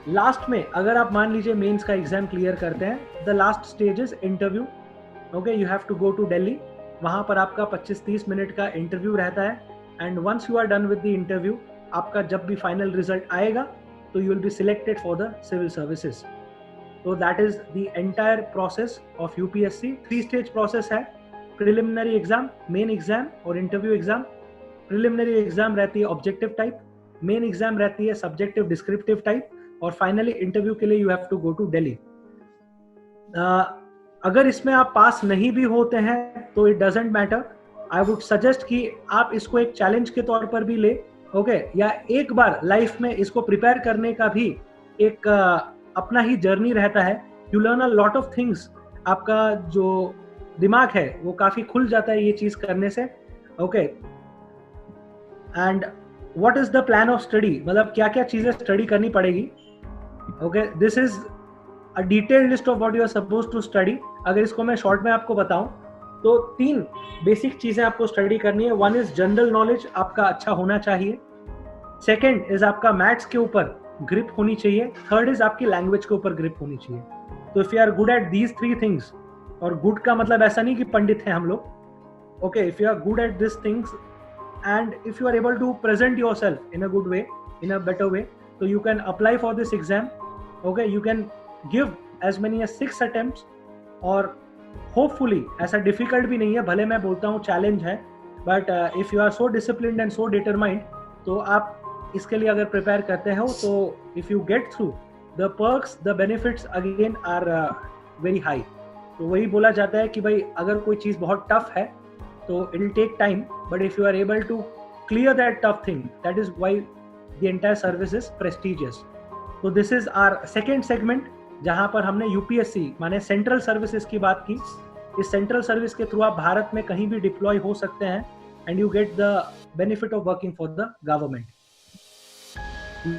B: Last में अगर आप मान लीजिए मेंस का एग्जाम क्लियर करते हैं, the last stage is interview. Okay, you have to go to Delhi. वहाँ पर आपका 25-30 मिनट का इंटरव्यू रहता है. And once you are done with the interview, आपका जब भी फाइनल रिजल्ट आएगा तो you will be selected for the civil services. So that is the entire process of UPSC. 3-stage process है. Preliminary exam, main exam और interview exam. Preliminary exam रहती है objective type, main exam रहती है subjective descriptive type और finally interview के लिए you have to go to Delhi. अगर इसमें आप पास नहीं भी होते हैं तो it doesn't matter. I would suggest कि आप इसको एक चैलेंज के तौर पर भी ले. ओके, या एक बार लाइफ में इसको प्रिपेयर करने का भी एक अपना ही जर्नी रहता है. You learn a lot of things. आपका जो दिमाग है वो काफी खुल जाता है ये चीज करने से. Okay, and what is the plan of study, मतलब क्या क्या चीजें स्टडी करनी पड़ेगी. Okay, this is a detailed list of what you are supposed to study. अगर इसको मैं शॉर्ट में आपको बताऊं तो 3 बेसिक चीजें आपको स्टडी करनी है. 1 इज जनरल नॉलेज, आपका अच्छा होना चाहिए. 2nd इज आपका मैथ्स के ऊपर ग्रिप होनी चाहिए. 3rd इज आपकी लैंग्वेज के ऊपर ग्रिप होनी चाहिए. तो if you are good at these 3 things, और गुड का मतलब ऐसा नहीं कि पंडित हैं हम लोग. Okay, if you are good at this things and if you are able to present your self in a good way, in a better way, तो you can apply for this exam. Okay, you can give as many as 6 attempts और hopefully ऐसा difficult भी नहीं है. भले मैं बोलता हूँ चैलेंज है, but if you are so disciplined and so determined तो आप इसके लिए अगर प्रिपेयर करते हो तो if you get through, the perks, the benefits again are very high. तो वही बोला जाता है कि भाई अगर कोई चीज़ बहुत टफ है तो it will take time, but if you are able to clear that tough thing, that is why the entire service is prestigious. तो this is our second segment जहां पर हमने यूपीएससी माने सेंट्रल सर्विसेज की बात की. इस सेंट्रल सर्विस के थ्रू आप भारत में कहीं भी डिप्लॉय हो सकते हैं and you get the benefit of working for the government.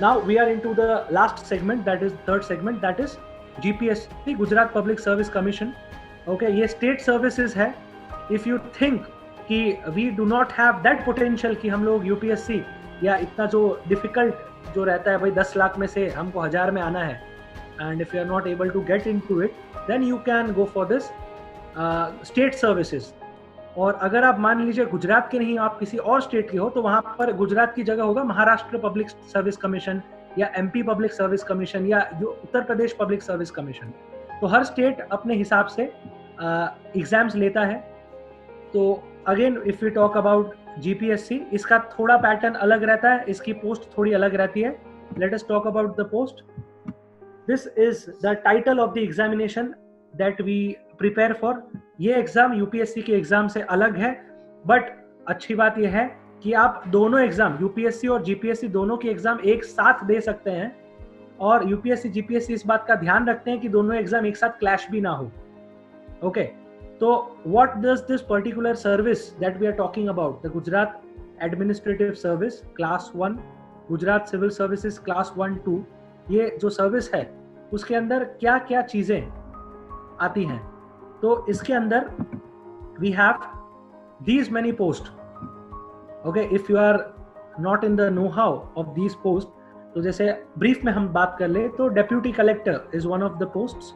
B: Now we are into the last segment, that is third segment, that is GPSC, Gujarat public service commission. Okay, ये state services है. If you think कि we do not have that potential कि हम लोग UPSC या इतना जो difficult जो रहता है भाई 10 लाख में से हमको 1000 में आना है, and if you are not able to get into it, then you can go for this state services. और अगर आप मान लीजिए गुजरात के नहीं, आप किसी और स्टेट के हो, तो वहां पर गुजरात की जगह होगा महाराष्ट्र पब्लिक सर्विस कमीशन या एमपी पब्लिक सर्विस कमीशन या Uttar Pradesh public service commission. तो हर स्टेट अपने हिसाब से एग्जाम्स लेता है. तो again if we talk about GPSC, इसका थोड़ा पैटर्न अलग रहता है, इसकी पोस्ट थोड़ी अलग रहती है. Let us talk about the post. This is the title of the examination that we prepare for. ये एग्जाम यूपीएससी के एग्जाम से अलग है, बट अच्छी बात यह है कि आप दोनों एग्जाम, यूपीएससी और जीपीएससी दोनों के एग्जाम एक साथ दे सकते हैं. और यूपीएससी जीपीएससी इस बात का ध्यान रखते हैं कि दोनों एग्जाम एक साथ क्लैश भी ना हो. ओके, तो what does this particular service that we are talking about, the Gujarat administrative service class 1, Gujarat civil services class 1, 2, ये जो सर्विस है उसके अंदर क्या क्या चीजें आती हैं. तो इसके अंदर we have these many post. Okay, if you are not in the know how of these post, तो जैसे ब्रीफ में हम बात कर ले तो deputy collector is one of the posts.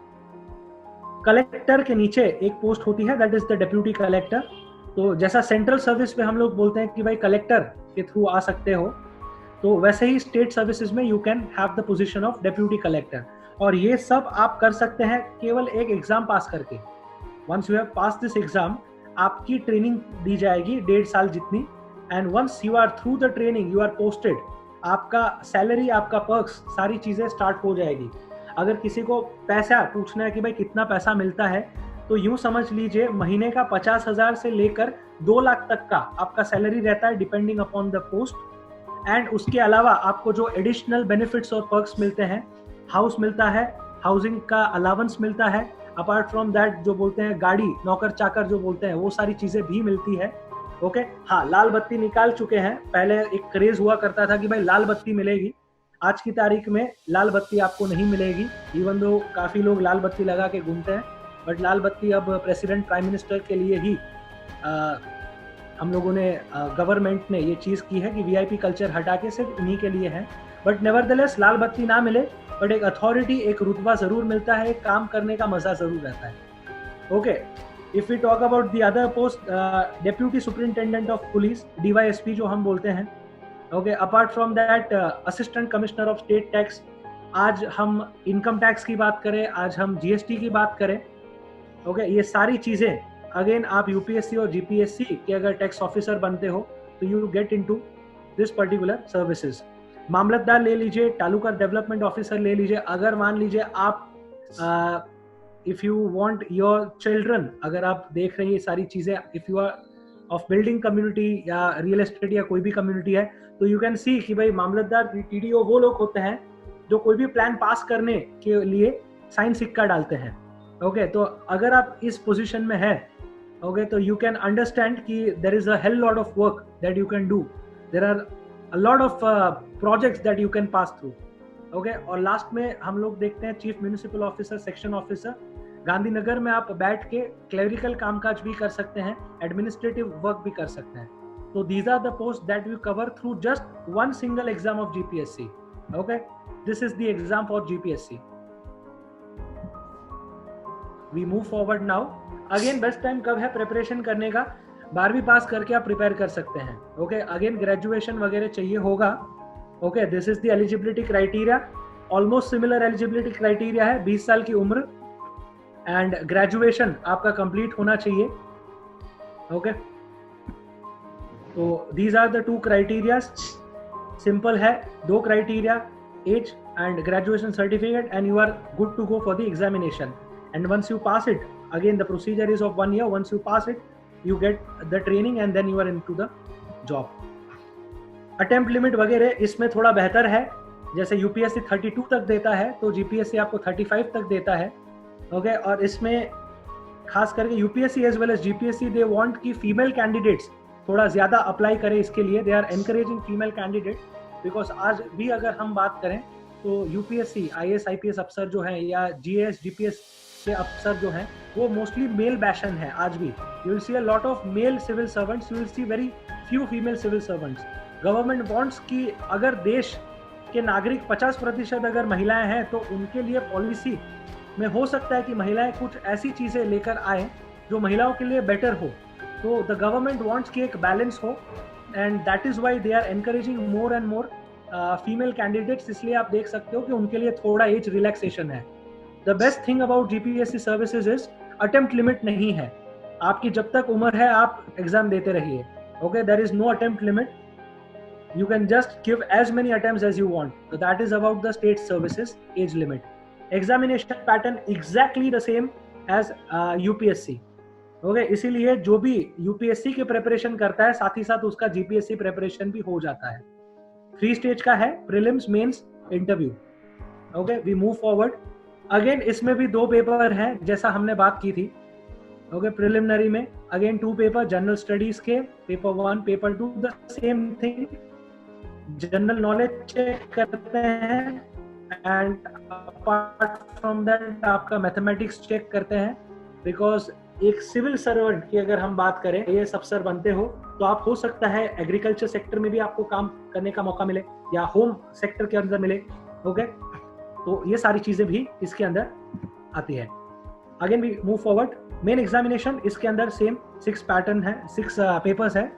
B: Collector के नीचे एक पोस्ट होती है, that is the deputy collector. तो जैसा सेंट्रल सर्विस में हम लोग बोलते हैं कि भाई कलेक्टर के थ्रू आ सकते हो, तो वैसे ही स्टेट सर्विसेज में you can have the position of deputy collector. और ये सब आप कर सकते हैं केवल एक एग्जाम पास करके. Once you have pass this exam, आपकी ट्रेनिंग दी जाएगी 1.5 साल जितनी, and once you are through the training, you are posted, आपका सैलरी, आपका पर्क्स, सारी चीजें स्टार्ट हो जाएगी. अगर किसी को पैसा पूछना है कि भाई कितना पैसा मिलता है, तो यूं समझ लीजिए महीने का 50,000 से लेकर 2 लाख तक का आपका सैलरी रहता है, depending upon the post. And उसके अलावा आपको जो एडिशनल बेनिफिट्स और पर्क्स मिलते हैं, हाउस मिलता है, हाउसिंग का अलावेंस मिलता है, अपार्ट फ्रॉम दैट जो बोलते हैं गाड़ी, नौकर चाकर जो बोलते हैं, वो सारी चीजें भी मिलती है. ओके, हाँ, लाल बत्ती निकाल चुके हैं. पहले एक क्रेज हुआ करता था कि भाई लाल बत्ती मिलेगी. आज की तारीख में लाल बत्ती आपको नहीं मिलेगी, इवन दो काफी लोग लाल बत्ती लगा के घूमते हैं, बट लाल बत्ती अब प्रेसिडेंट, प्राइम मिनिस्टर के लिए ही हम लोगों ने, गवर्नमेंट ने ये चीज की है कि वीआईपी कल्चर हटा के सिर्फ उन्हीं के लिए है. बट नेवरदलेस लाल बत्ती ना मिले, बट एक अथॉरिटी, एक रुतबा जरूर मिलता है, एक काम करने का मजा जरूर रहता है. Okay, if we talk about the other post, deputy superintendent of police, DYSP जो हम बोलते हैं. Okay, apart from that assistant commissioner of state tax. आज हम इनकम टैक्स की बात करें, आज हम जीएसटी की बात करें. ओके, ये सारी चीजें अगेन आप यूपीएससी और जीपीएससी के अगर टैक्स ऑफिसर बनते हो तो you get into this particular services. मामलतदार ले लीजिए, तालुका डेवलपमेंट ऑफिसर ले लीजिए. अगर मान लीजिए आप if you want your children, अगर आप देख रहे हैं ये सारी चीजें, if you are of building community या रियल एस्टेट या कोई भी कम्युनिटी है, तो यू कैन सी कि भाई मामलतदार, टीडीओ वो लोग होते हैं जो कोई भी प्लान पास करने के लिए साइन सिक्का डालते हैं. ओके, तो अगर आप इस पोजीशन में है, ओके, तो यू कैन अंडरस्टैंड कि there is a hell lot of work that you can do. There are a lot of projects that you can pass through. Okay, और लास्ट में हम लोग देखते हैं chief municipal officer, section officer. Gandhinagar में आप बैठ के क्लेरिकल कामकाज भी कर सकते हैं, एडमिनिस्ट्रेटिव वर्क भी कर सकते हैं. तो these are the posts that we cover through just one single exam of GPSC. Okay, this is the exam for GPSC. We move forward now. Again, best time कब है प्रिपरेशन करने का? 12वीं पास करके आप प्रिपेयर कर सकते हैं. ओके, अगेन ग्रेजुएशन वगैरह चाहिए होगा. Okay, this is the eligibility criteria. Almost similar eligibility criteria है, 20 साल की उम्र एंड ग्रेजुएशन आपका कंप्लीट होना चाहिए. ओके, तो these are the 2 criterias. Simple है, 2 criteria, age and graduation certificate, and you are good to go for the examination. And once you pass it, again the procedure is of 1 year. Once you pass it, you get the training and then you are into the job. Attempt limit वगैरह इसमें थोड़ा बेहतर है. जैसे UPSC 32 तक देता है, तो जीपीएससी आपको 35 तक देता है. ओके, और इसमें खास करके UPSC as well as GPSC they want कि फीमेल कैंडिडेट्स थोड़ा ज्यादा अप्लाई करें. इसके लिए they are encouraging female candidate, because आज भी अगर हम बात करें तो यूपीएससी आईएएस आईपीएस अफसर जो हैं या जीएएस जीपीएस के अफसर जो हैं, वो मोस्टली मेल बैशन है. आज भी you will see a lot of male civil servants, you will see very few female civil servants. Government wants कि अगर देश के नागरिक 50% अगर महिलाएं हैं तो उनके लिए पॉलिसी में हो सकता है कि महिलाएं कुछ ऐसी चीजें लेकर आए जो महिलाओं के लिए बेटर हो। तो द गवर्नमेंट वांट्स कि एक बैलेंस हो, and that is why they are encouraging more and more female candidates. इसलिए आप देख सकते हो कि उनके लिए थोड़ा एज रिलैक्सेशन है। The best thing about GPSC services is attempt limit नहीं है। आपकी जब तक उम्र है आप एग्जाम देते रहिए। Okay, there is no attempt limit, you can just give as many attempts as you want. So that is about the state services age limit. Examination pattern exactly the same as UPSC. Okay, इसीलिए जो भी UPSC के preparation करता है साथ ही साथ उसका GPSC preparation भी हो जाता है। 3 स्टेज का है, prelims, mains, interview. Okay, we move forward. Again इसमें भी 2 पेपर हैं जैसा हमने बात की थी। ओके, प्रिलिमिनरी में अगेन 2 पेपर जनरल स्टडीज के, paper 1, paper 2 the same thing. General knowledge check करते हैं एंड अपार्ट फ्रॉम दैट आपका मैथमेटिक्स चेक करते हैं। बिकॉज एक सिविल सर्वेंट की अगर हम बात करें, ये अफसर बनते हो तो आप हो सकता है एग्रीकल्चर सेक्टर में भी आपको काम करने का मौका मिले या होम सेक्टर के अंदर मिले। ओके, तो ये सारी चीजें भी इसके अंदर आती है। Again we move forward. Main examination इसके अंदर सेम 6 पैटर्न है, 6 पेपर्स है,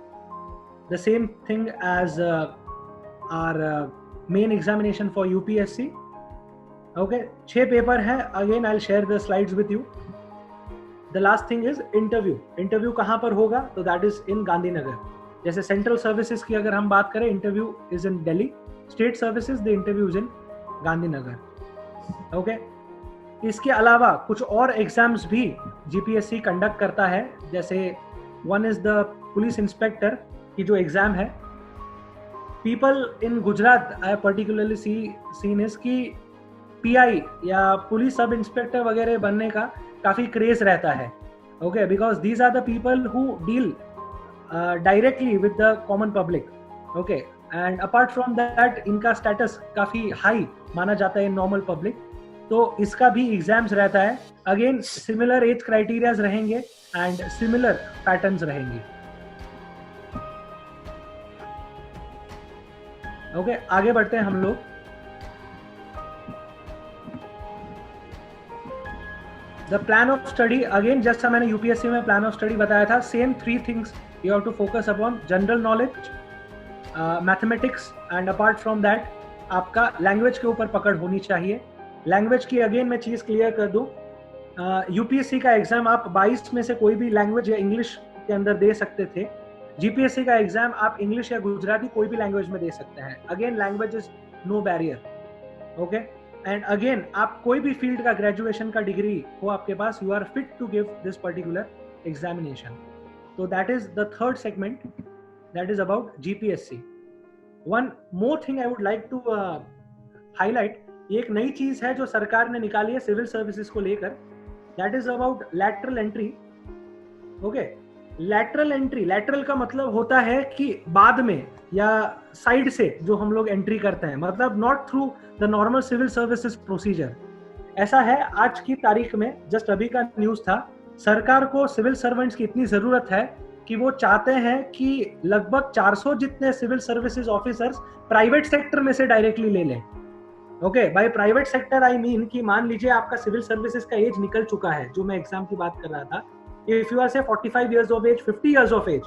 B: the same thing as our main examination for UPSC. Okay, 6 paper हैं। Again I'll share the slides with you. The last thing is interview. Interview कहाँ पर होगा? तो that is in Gandhinagar. जैसे सेंट्रल सर्विसेज की अगर हम बात करें, interview is in Delhi, state services the interview is in Gandhinagar. Okay, इसके अलावा कुछ और एग्जाम्स भी जीपीएससी कंडक्ट करता है। जैसे one is the police inspector की जो एग्जाम है। People in Gujarat I particularly seen is कि PI या पुलिस सब इंस्पेक्टर वगैरह बनने का काफी क्रेज रहता है। Okay, because these are the people who deal directly with the common public. Okay, and apart from that इनका स्टेटस काफी हाई माना जाता है नॉर्मल पब्लिक, तो इसका भी एग्जाम्स रहता है। अगेन सिमिलर एज क्राइटेरियाज रहेंगे एंड सिमिलर पैटर्न्स रहेंगे। ओके, आगे बढ़ते हैं हम लोग। The plan of study, again जैसा मैंने यूपीएससी में प्लान ऑफ स्टडी बताया था, same 3 things you have to focus upon: general knowledge, mathematics and apart from that आपका लैंग्वेज के ऊपर पकड़ होनी चाहिए। लैंग्वेज की अगेन मैं चीज क्लियर कर दूं, यूपीएससी का एग्जाम आप 22 में से कोई भी लैंग्वेज या इंग्लिश के अंदर दे सकते थे। जीपीएससी का एग्जाम आप इंग्लिश या गुजराती कोई भी लैंग्वेज में दे सकते हैं। Again language is no barrier. Okay, and again आप कोई भी फील्ड का ग्रेजुएशन का डिग्री हो आपके पास, you are fit to give this particular examination. तो that is the third segment, that is about GPSC. One more thing I would like to highlight, एक नई चीज है जो सरकार ने निकाली है सिविल सर्विसेज को लेकर, that is about lateral entry. Okay, lateral entry, lateral का मतलब होता है कि बाद में या साइड से जो हम लोग एंट्री करते हैं, मतलब not through the normal civil services procedure. ऐसा है, आज की तारीख में जस्ट अभी का न्यूज था, सरकार को सिविल सर्वेंट्स की इतनी जरूरत है कि वो चाहते हैं कि लगभग 400 जितने civil services officers private sector में से डायरेक्टली ले लें। Okay, by private sector I mean कि मान लीजिए आपका सिविल सर्विसेज का एज निकल चुका है, जो मैं एग्जाम की बात कर रहा था। If you are say 45 years of age, 50 years of age,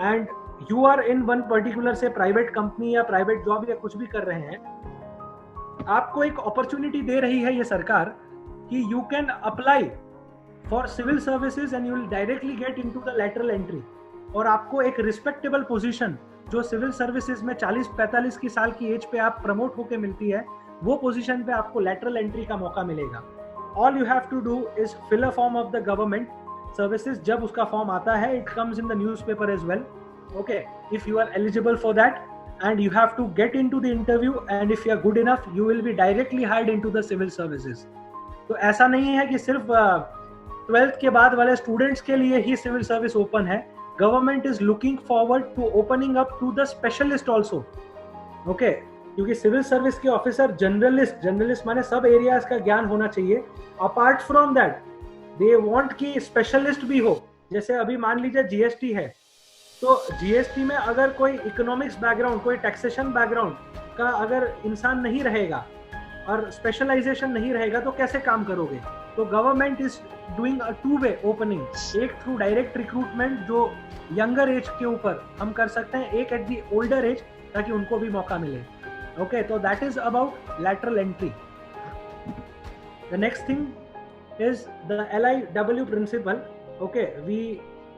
B: and you are in one particular say private company या private job या कुछ भी कर रहे हैं, आपको एक अपॉर्चुनिटी दे रही है ये सरकार कि you can apply for civil services and you will directly get into the lateral entry, और आपको एक रिस्पेक्टेबल पोजीशन जो सिविल सर्विसेज में 40-45 की साल की एज पे आप प्रमोट होके मिलती है, वो पोजीशन पे आपको लैटरल एंट्री का मौका मिलेगा। All you have to do is fill a form of the government services. जब उसका फॉर्म आता है, it comes in the newspaper as well. Okay, if you are eligible for that and you have to get into the interview, and if you are good enough you will be directly hired into the civil services. तो ऐसा नहीं है कि सिर्फ 12th के बाद वाले students के लिए ही सिविल सर्विस ओपन है। Government is looking forward to opening up to the specialist also. Okay, क्योंकि सिविल सर्विस के ऑफिसर जर्नलिस्ट माने सब एरियाज का ज्ञान होना चाहिए। अपार्ट फ्रॉम दैट दे वांट कि स्पेशलिस्ट भी हो। जैसे अभी मान लीजिए जीएसटी है, तो जीएसटी में अगर कोई इकोनॉमिक्स बैकग्राउंड, कोई टैक्सेशन बैकग्राउंड का अगर इंसान नहीं रहेगा और स्पेशलाइजेशन नहीं रहेगा तो कैसे काम करोगे? तो government is doing a two way opening, एक थ्रू डायरेक्ट रिक्रूटमेंट जो यंगर एज के ऊपर हम कर सकते हैं, एक एट दी ओल्डर एज ताकि उनको भी मौका मिले. ओके, तो that is about lateral entry. The next thing is the LIW principle. Okay, we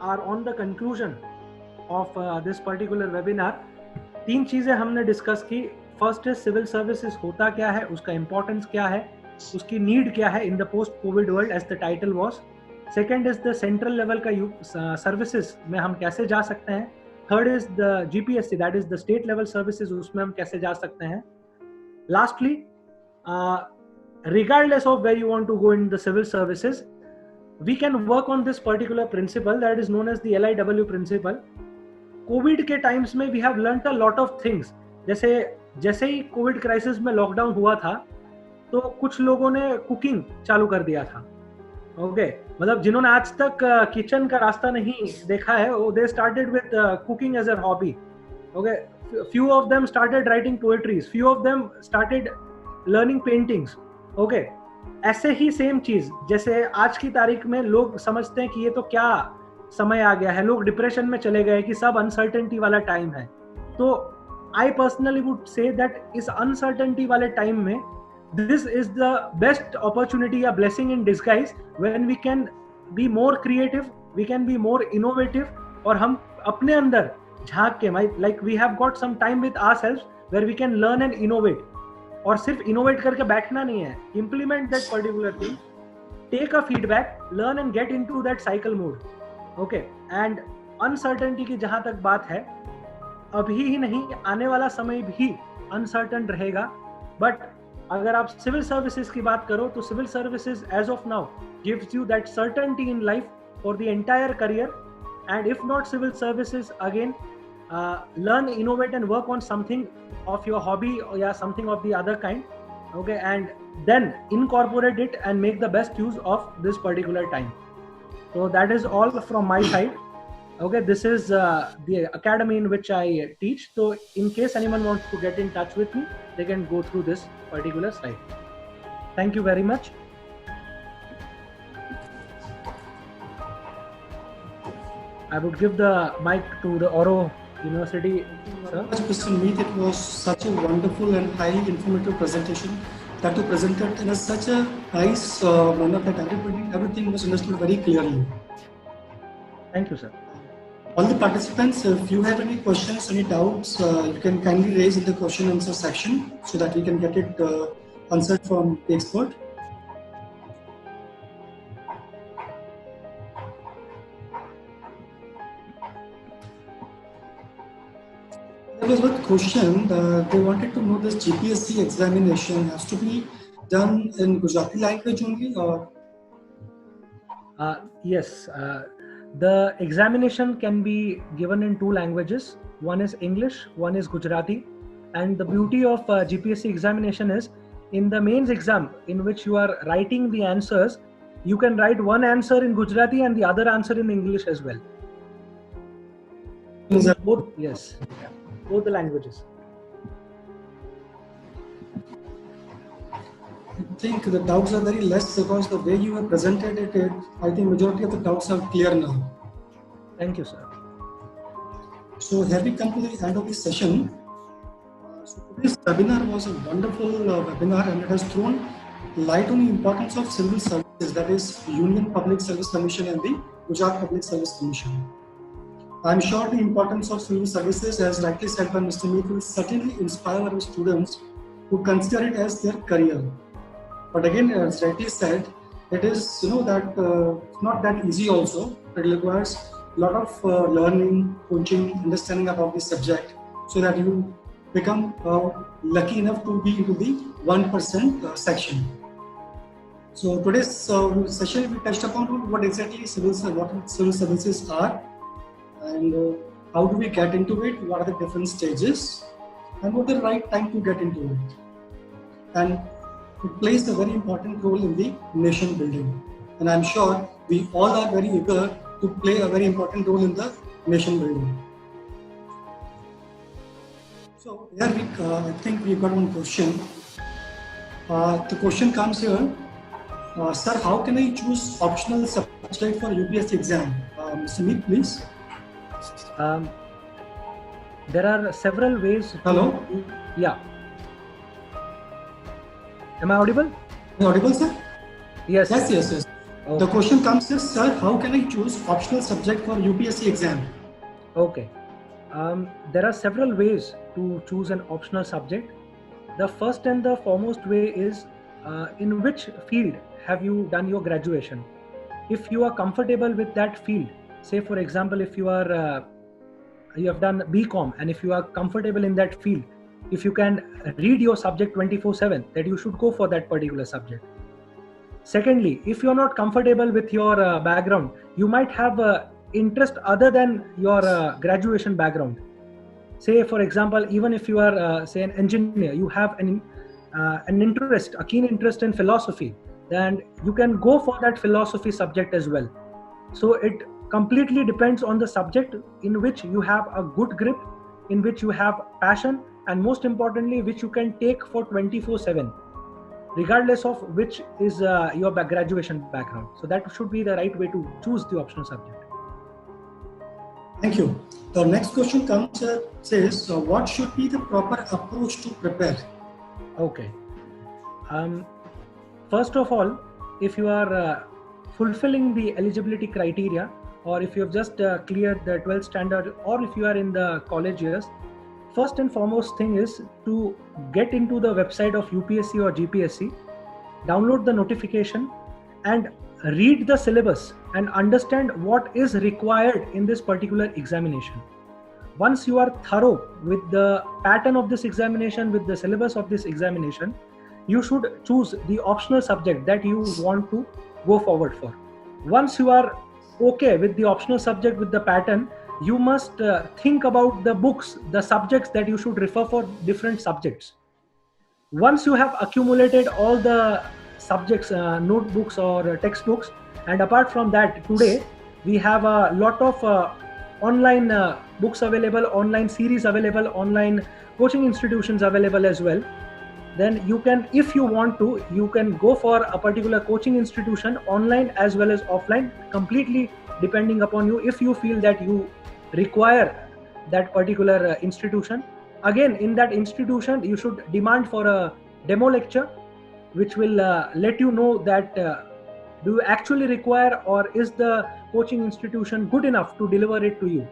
B: are on the conclusion of this particular webinar. 3 चीजें हमने डिस्कस की. फर्स्ट is सिविल सर्विसेज होता क्या है, उसका इंपॉर्टेंस क्या है, उसकी नीड क्या है in the post covid world as the title was. Second is the central level का सर्विसेज में हम कैसे जा सकते हैं. Third is the GPSC, that is the state level services, उसमें हम कैसे जा सकते हैं. Lastly, regardless of where you want to go in the civil services, we can work on this particular principle that is known as the LIW principle. Covid के times में we have learnt a lot of things. जैसे ही Covid crisis में lockdown हुआ था तो कुछ लोगों ने कुकिंग चालू कर दिया था. ओके, मतलब जिन्होंने आज तक किचन का रास्ता नहीं देखा है, they started with cooking as a hobby. Okay, few of them started writing poetries, few of them started learning paintings. Okay, ऐसे ही सेम चीज जैसे आज की तारीख में लोग समझते हैं कि ये तो क्या समय आ गया है, लोग डिप्रेशन में चले गए कि सब अनसर्टेनिटी वाला टाइम है. तो I personally would say that इस अनसर्टेनिटी वाले टाइम में this is the best opportunity या blessing in disguise when we can be more creative, we can be more innovative, और हम अपने अंदर झांक के like we have got some time with ourselves where we can learn and innovate. और सिर्फ innovate करके बैठना नहीं है, implement that particular thing, take a feedback, learn and get into that cycle mode. Okay, and uncertainty की जहां तक बात है, अभी ही नहीं आने वाला समय भी अनसर्टेन रहेगा. बट अगर आप सिविल सर्विसेज की बात करो तो civil services as of now gives you that certainty in life for the entire career. And if not civil services, again learn, innovate and work on something of your hobby or yeah, something of the other kind. Okay, and then incorporate it and make the best use of this particular time. So that is all from my side. Okay, this is the academy in which I teach. So in case anyone wants to get in touch with me, they can go through this particular site. Thank you very much. I would give the mic to the Oro University, sir.
C: Mr. Meet, it was such a wonderful and highly informative presentation that you presented in such a nice manner that everything was understood very clearly.
B: Thank you, sir.
C: All the participants, if you have any questions, any doubts, you can kindly raise in the question and answer section so that we can get it answered from the expert. There was one question, they wanted to know this GPSC examination has to be done in Gujarati language only, or?
B: Yes, the examination can be given in 2 languages. One is English, one is Gujarati. And the beauty of GPSC examination is in the mains exam in which you are writing the answers, you can write one answer in Gujarati and the other answer in English as well. Both, yes. Both the languages.
C: I think the doubts are very less because the way you have presented it, I think majority of the doubts are clear now.
B: Thank you, sir.
C: So here we come to the end of this session. So today's webinar was a wonderful webinar, and it has thrown light on the importance of civil services, that is Union Public Service Commission and the Gujarat Public Service Commission. I'm sure the importance of civil services, as rightly said by Mr. Meet, will certainly inspire our students to consider it as their career. But again, as rightly said, it is that not that easy also. It requires a lot of learning, coaching, understanding about the subject, so that you become lucky enough to be into the 1% section. So today's session we touched upon what exactly civil services are, and how do we get into it, what are the different stages, and what is the right time to get into it. And it plays a very important role in the nation building. And I'm sure we all are very eager to play a very important role in the nation building. So Yeah, I think we got one question. The question comes here. Sir, how can I choose optional subject for UPSC exam? Mr. Meet, please.
B: Um, there are several ways.
C: Hello?
B: Yeah. Am I audible?
C: Are you audible, sir?
B: Yes.
C: Yes. Okay. The question comes here, sir, how can I choose optional subject for UPSC exam?
B: Okay. There are several ways to choose an optional subject. The first and the foremost way is in which field have you done your graduation? If you are comfortable with that field, say for example, if you are you have done BCom and if you are comfortable in that field, if you can read your subject 24/7, that you should go for that particular subject. Secondly, if you're not comfortable with your background, you might have interest other than your graduation background. Say for example, even if you are say an engineer, you have an interest, a keen interest in philosophy, then you can go for that philosophy subject as well. So it completely depends on the subject in which you have a good grip, in which you have passion, and most importantly, which you can take for 24/7, regardless of which is your graduation background. So that should be the right way to choose the optional subject.
C: Thank you. The next question comes says, what should be the proper approach to prepare?
B: Okay. First of all, if you are fulfilling the eligibility criteria, or if you have just cleared the 12th standard, or if you are in the college years, first and foremost thing is to get into the website of UPSC or GPSC, download the notification and read the syllabus and understand what is required in this particular examination. Once you are thorough with the pattern of this examination, with the syllabus of this examination, you should choose the optional subject that you want to go forward for. Once you are okay with the optional subject, with the pattern, you must think about the books, the subjects that you should refer for different subjects. Once you have accumulated all the subjects, notebooks or textbooks, and apart from that, today we have a lot of online books available, online series available, online coaching institutions available as well. Then you can, if you want to, you can go for a particular coaching institution online as well as offline, completely depending upon you. If you feel that you require that particular institution, again in that institution you should demand for a demo lecture, which will let you know that do you actually require, or is the coaching institution good enough to deliver it to you.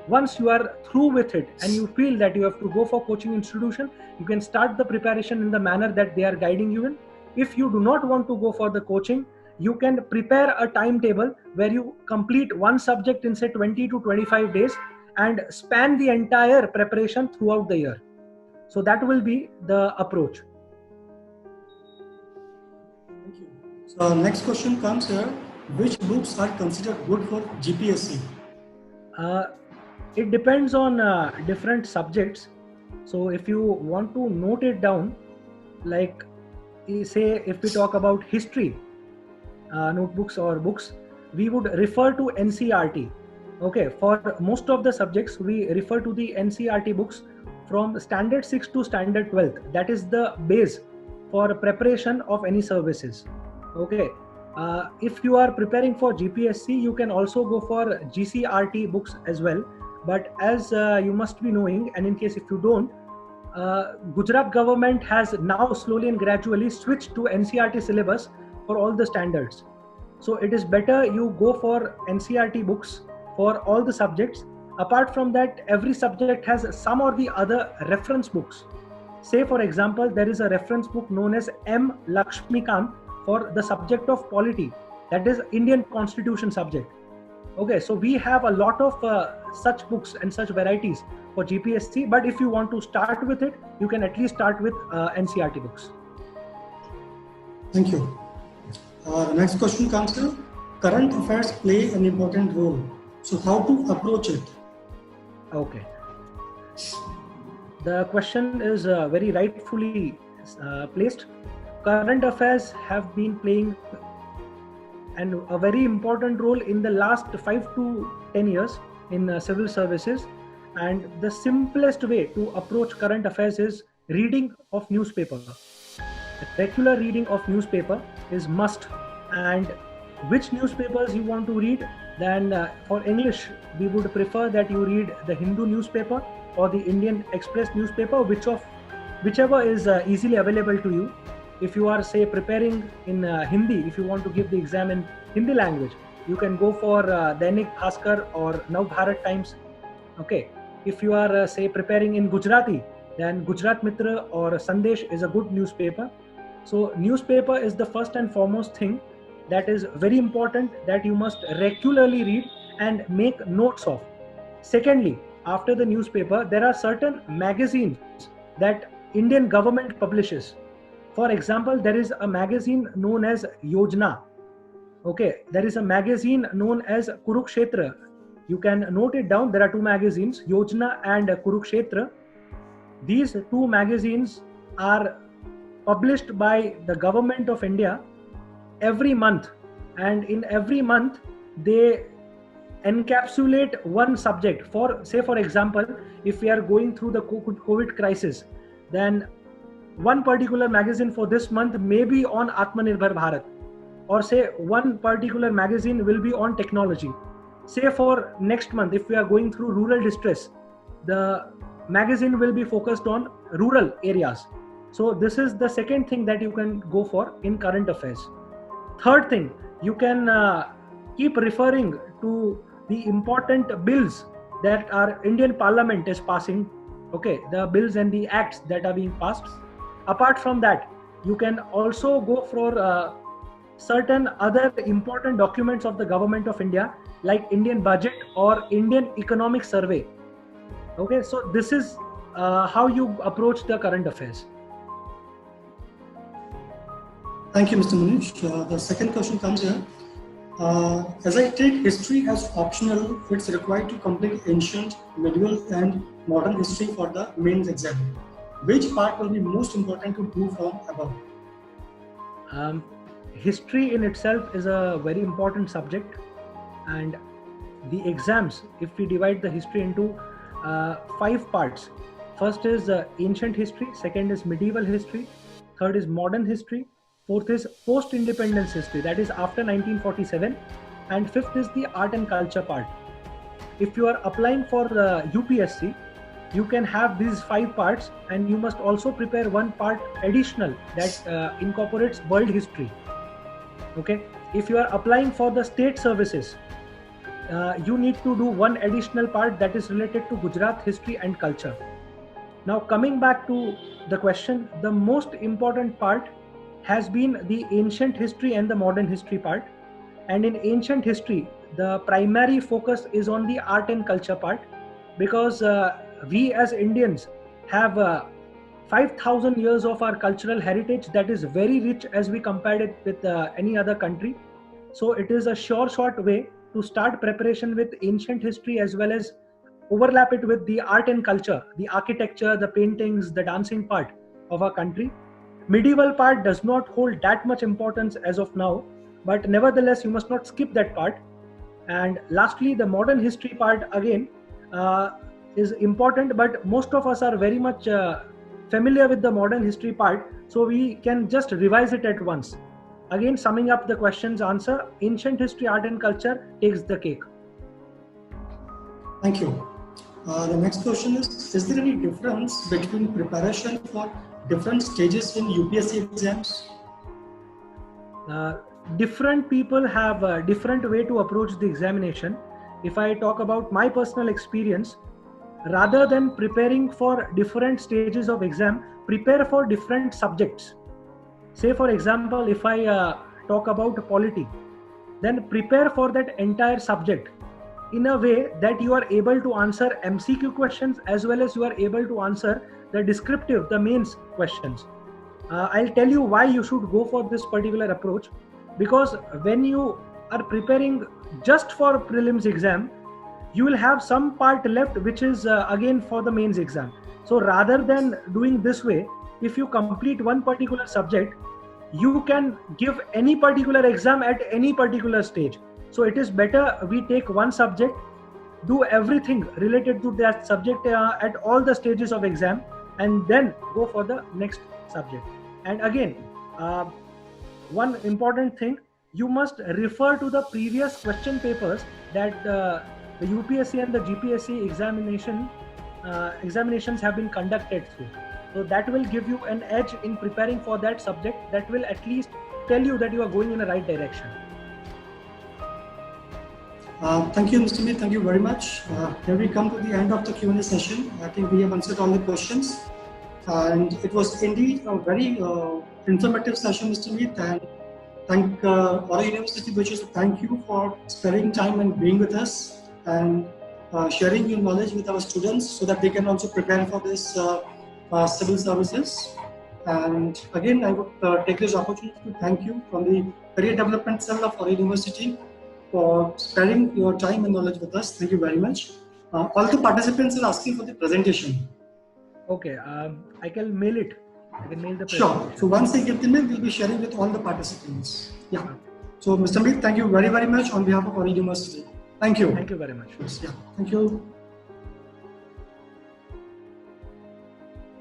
B: Once you are through with it and you feel that you have to go for coaching institution, you can start the preparation in the manner that they are guiding you in. If you do not want to go for the coaching, you can prepare a timetable where you complete one subject in say 20 to 25 days and span the entire preparation throughout the year. So that will be the approach.
C: Thank you. So next question comes here. Which books are considered good for GPSC?
B: It depends on different subjects. So if you want to note it down, like say if we talk about history notebooks or books, we would refer to NCERT. Okay, for most of the subjects we refer to the NCERT books from standard 6 to standard 12th. That is the base for preparation of any services. Okay, if you are preparing for GPSC, you can also go for GCRT books as well. But as you must be knowing, and in case if you don't, Gujarat government has now slowly and gradually switched to NCERT syllabus for all the standards. So it is better you go for NCERT books for all the subjects. Apart from that, every subject has some or the other reference books. Say for example, there is a reference book known as M. Lakshmikant for the subject of polity, that is Indian Constitution subject. Okay, so we have a lot of such books and such varieties for GPSC, but if you want to start with it, you can at least start with NCERT books.
C: Thank you. The next question comes to current affairs play an important role. So how to approach it?
B: Okay. The question is very rightfully placed. Current affairs have been playing a very important role in the last 5 to 10 years in civil services, And the simplest way to approach current affairs is reading of newspaper. Regular reading of newspaper is must. And which newspapers you want to read? Then for English, we would prefer that you read the Hindu newspaper or the Indian Express newspaper, whichever is easily available to you. If you are, say, preparing in Hindi, if you want to give the exam in Hindi language, you can go for Dainik Bhaskar or Nav Bharat Times. Okay. If you are, say, preparing in Gujarati, then Gujarat Mitra or Sandesh is a good newspaper. So newspaper is the first and foremost thing that is very important, that you must regularly read and make notes of. Secondly, after the newspaper, there are certain magazines that Indian government publishes. For example, there is a magazine known as Yojana. Okay, there is a magazine known as Kurukshetra. You can note it down. There are two magazines, Yojana and Kurukshetra. These two magazines are published by the government of India every month, and in every month they encapsulate one subject. For example, if we are going through the COVID crisis, then one particular magazine for this month may be on Atmanirbhar Bharat, or say one particular magazine will be on technology. Say for next month, if we are going through rural distress, the magazine will be focused on rural areas. So this is the second thing that you can go for in current affairs. Third thing, you can keep referring to the important bills that our Indian Parliament is passing. Okay, the bills and the acts that are being passed. Apart from that, you can also go for certain other important documents of the government of India, like Indian budget or Indian economic survey. Okay, so this is how you approach the current affairs.
C: Thank you, Mr. Munish. The second question comes here. As I take history as optional, it's required to complete ancient, medieval, and modern history for the mains exam. Which part will be most important to do from above?
B: History in itself is a very important subject, and the exams, if we divide the history into 5 parts. First is ancient history, second is medieval history, third is modern history, fourth is post-independence history, that is after 1947, and fifth is the art and culture part. If you are applying for the UPSC, you can have these 5 parts, and you must also prepare one part additional that incorporates world history. Okay, if you are applying for the state services, you need to do one additional part that is related to Gujarat history and culture. Now coming back to the question, the most important part has been the ancient history and the modern history part. And in ancient history, the primary focus is on the art and culture part, because we as Indians have 5,000 years of our cultural heritage that is very rich as we compare it with any other country. So it is a short way to start preparation with ancient history as well as overlap it with the art and culture, the architecture, the paintings, the dancing part of our country. Medieval part does not hold that much importance as of now, but nevertheless you must not skip that part. And lastly, the modern history part again is important, but most of us are very much familiar with the modern history part, so we can just revise it at once. Again, summing up the question's answer, ancient history, art and culture takes the cake.
C: Thank you. The next question is there any difference between preparation for different stages in UPSC exams?
B: Different people have a different way to approach the examination. If I talk about my personal experience, rather than preparing for different stages of exam, prepare for different subjects. Say for example, if I talk about polity, then prepare for that entire subject in a way that you are able to answer MCQ questions as well as you are able to answer the descriptive, the mains questions. I'll tell you why you should go for this particular approach, because when you are preparing just for prelims exam, you will have some part left which is again for the mains exam. So rather than doing this way, if you complete one particular subject, you can give any particular exam at any particular stage. So it is better we take one subject, do everything related to that subject at all the stages of exam, and then go for the next subject. And again, one important thing, you must refer to the previous question papers that the UPSC and the GPSC examinations have been conducted through. So that will give you an edge in preparing for that subject. That will at least tell you that you are going in the right direction.
C: Thank you, Mr. Meet. Thank you very much. Here we come to the end of the Q&A session. I think we have answered all the questions. And it was indeed a very informative session, Mr. Meet. And thank Aurora University, which is thank you for sparing time and being with us and sharing your knowledge with our students so that they can also prepare for this civil services. And again, I would take this opportunity to thank you from the Career Development Cell of Aurora University for sparing your time and knowledge with us. Thank you very much. All the participants are asking for the presentation.
B: Okay, I can mail it. I can mail the
C: Sure. So once I get the mail, we'll be sharing with all the participants. Yeah. So Mr. Meet, thank you very, very much on behalf of Aurora University. Thank you.
B: Thank you very much.
C: Yeah. Thank you.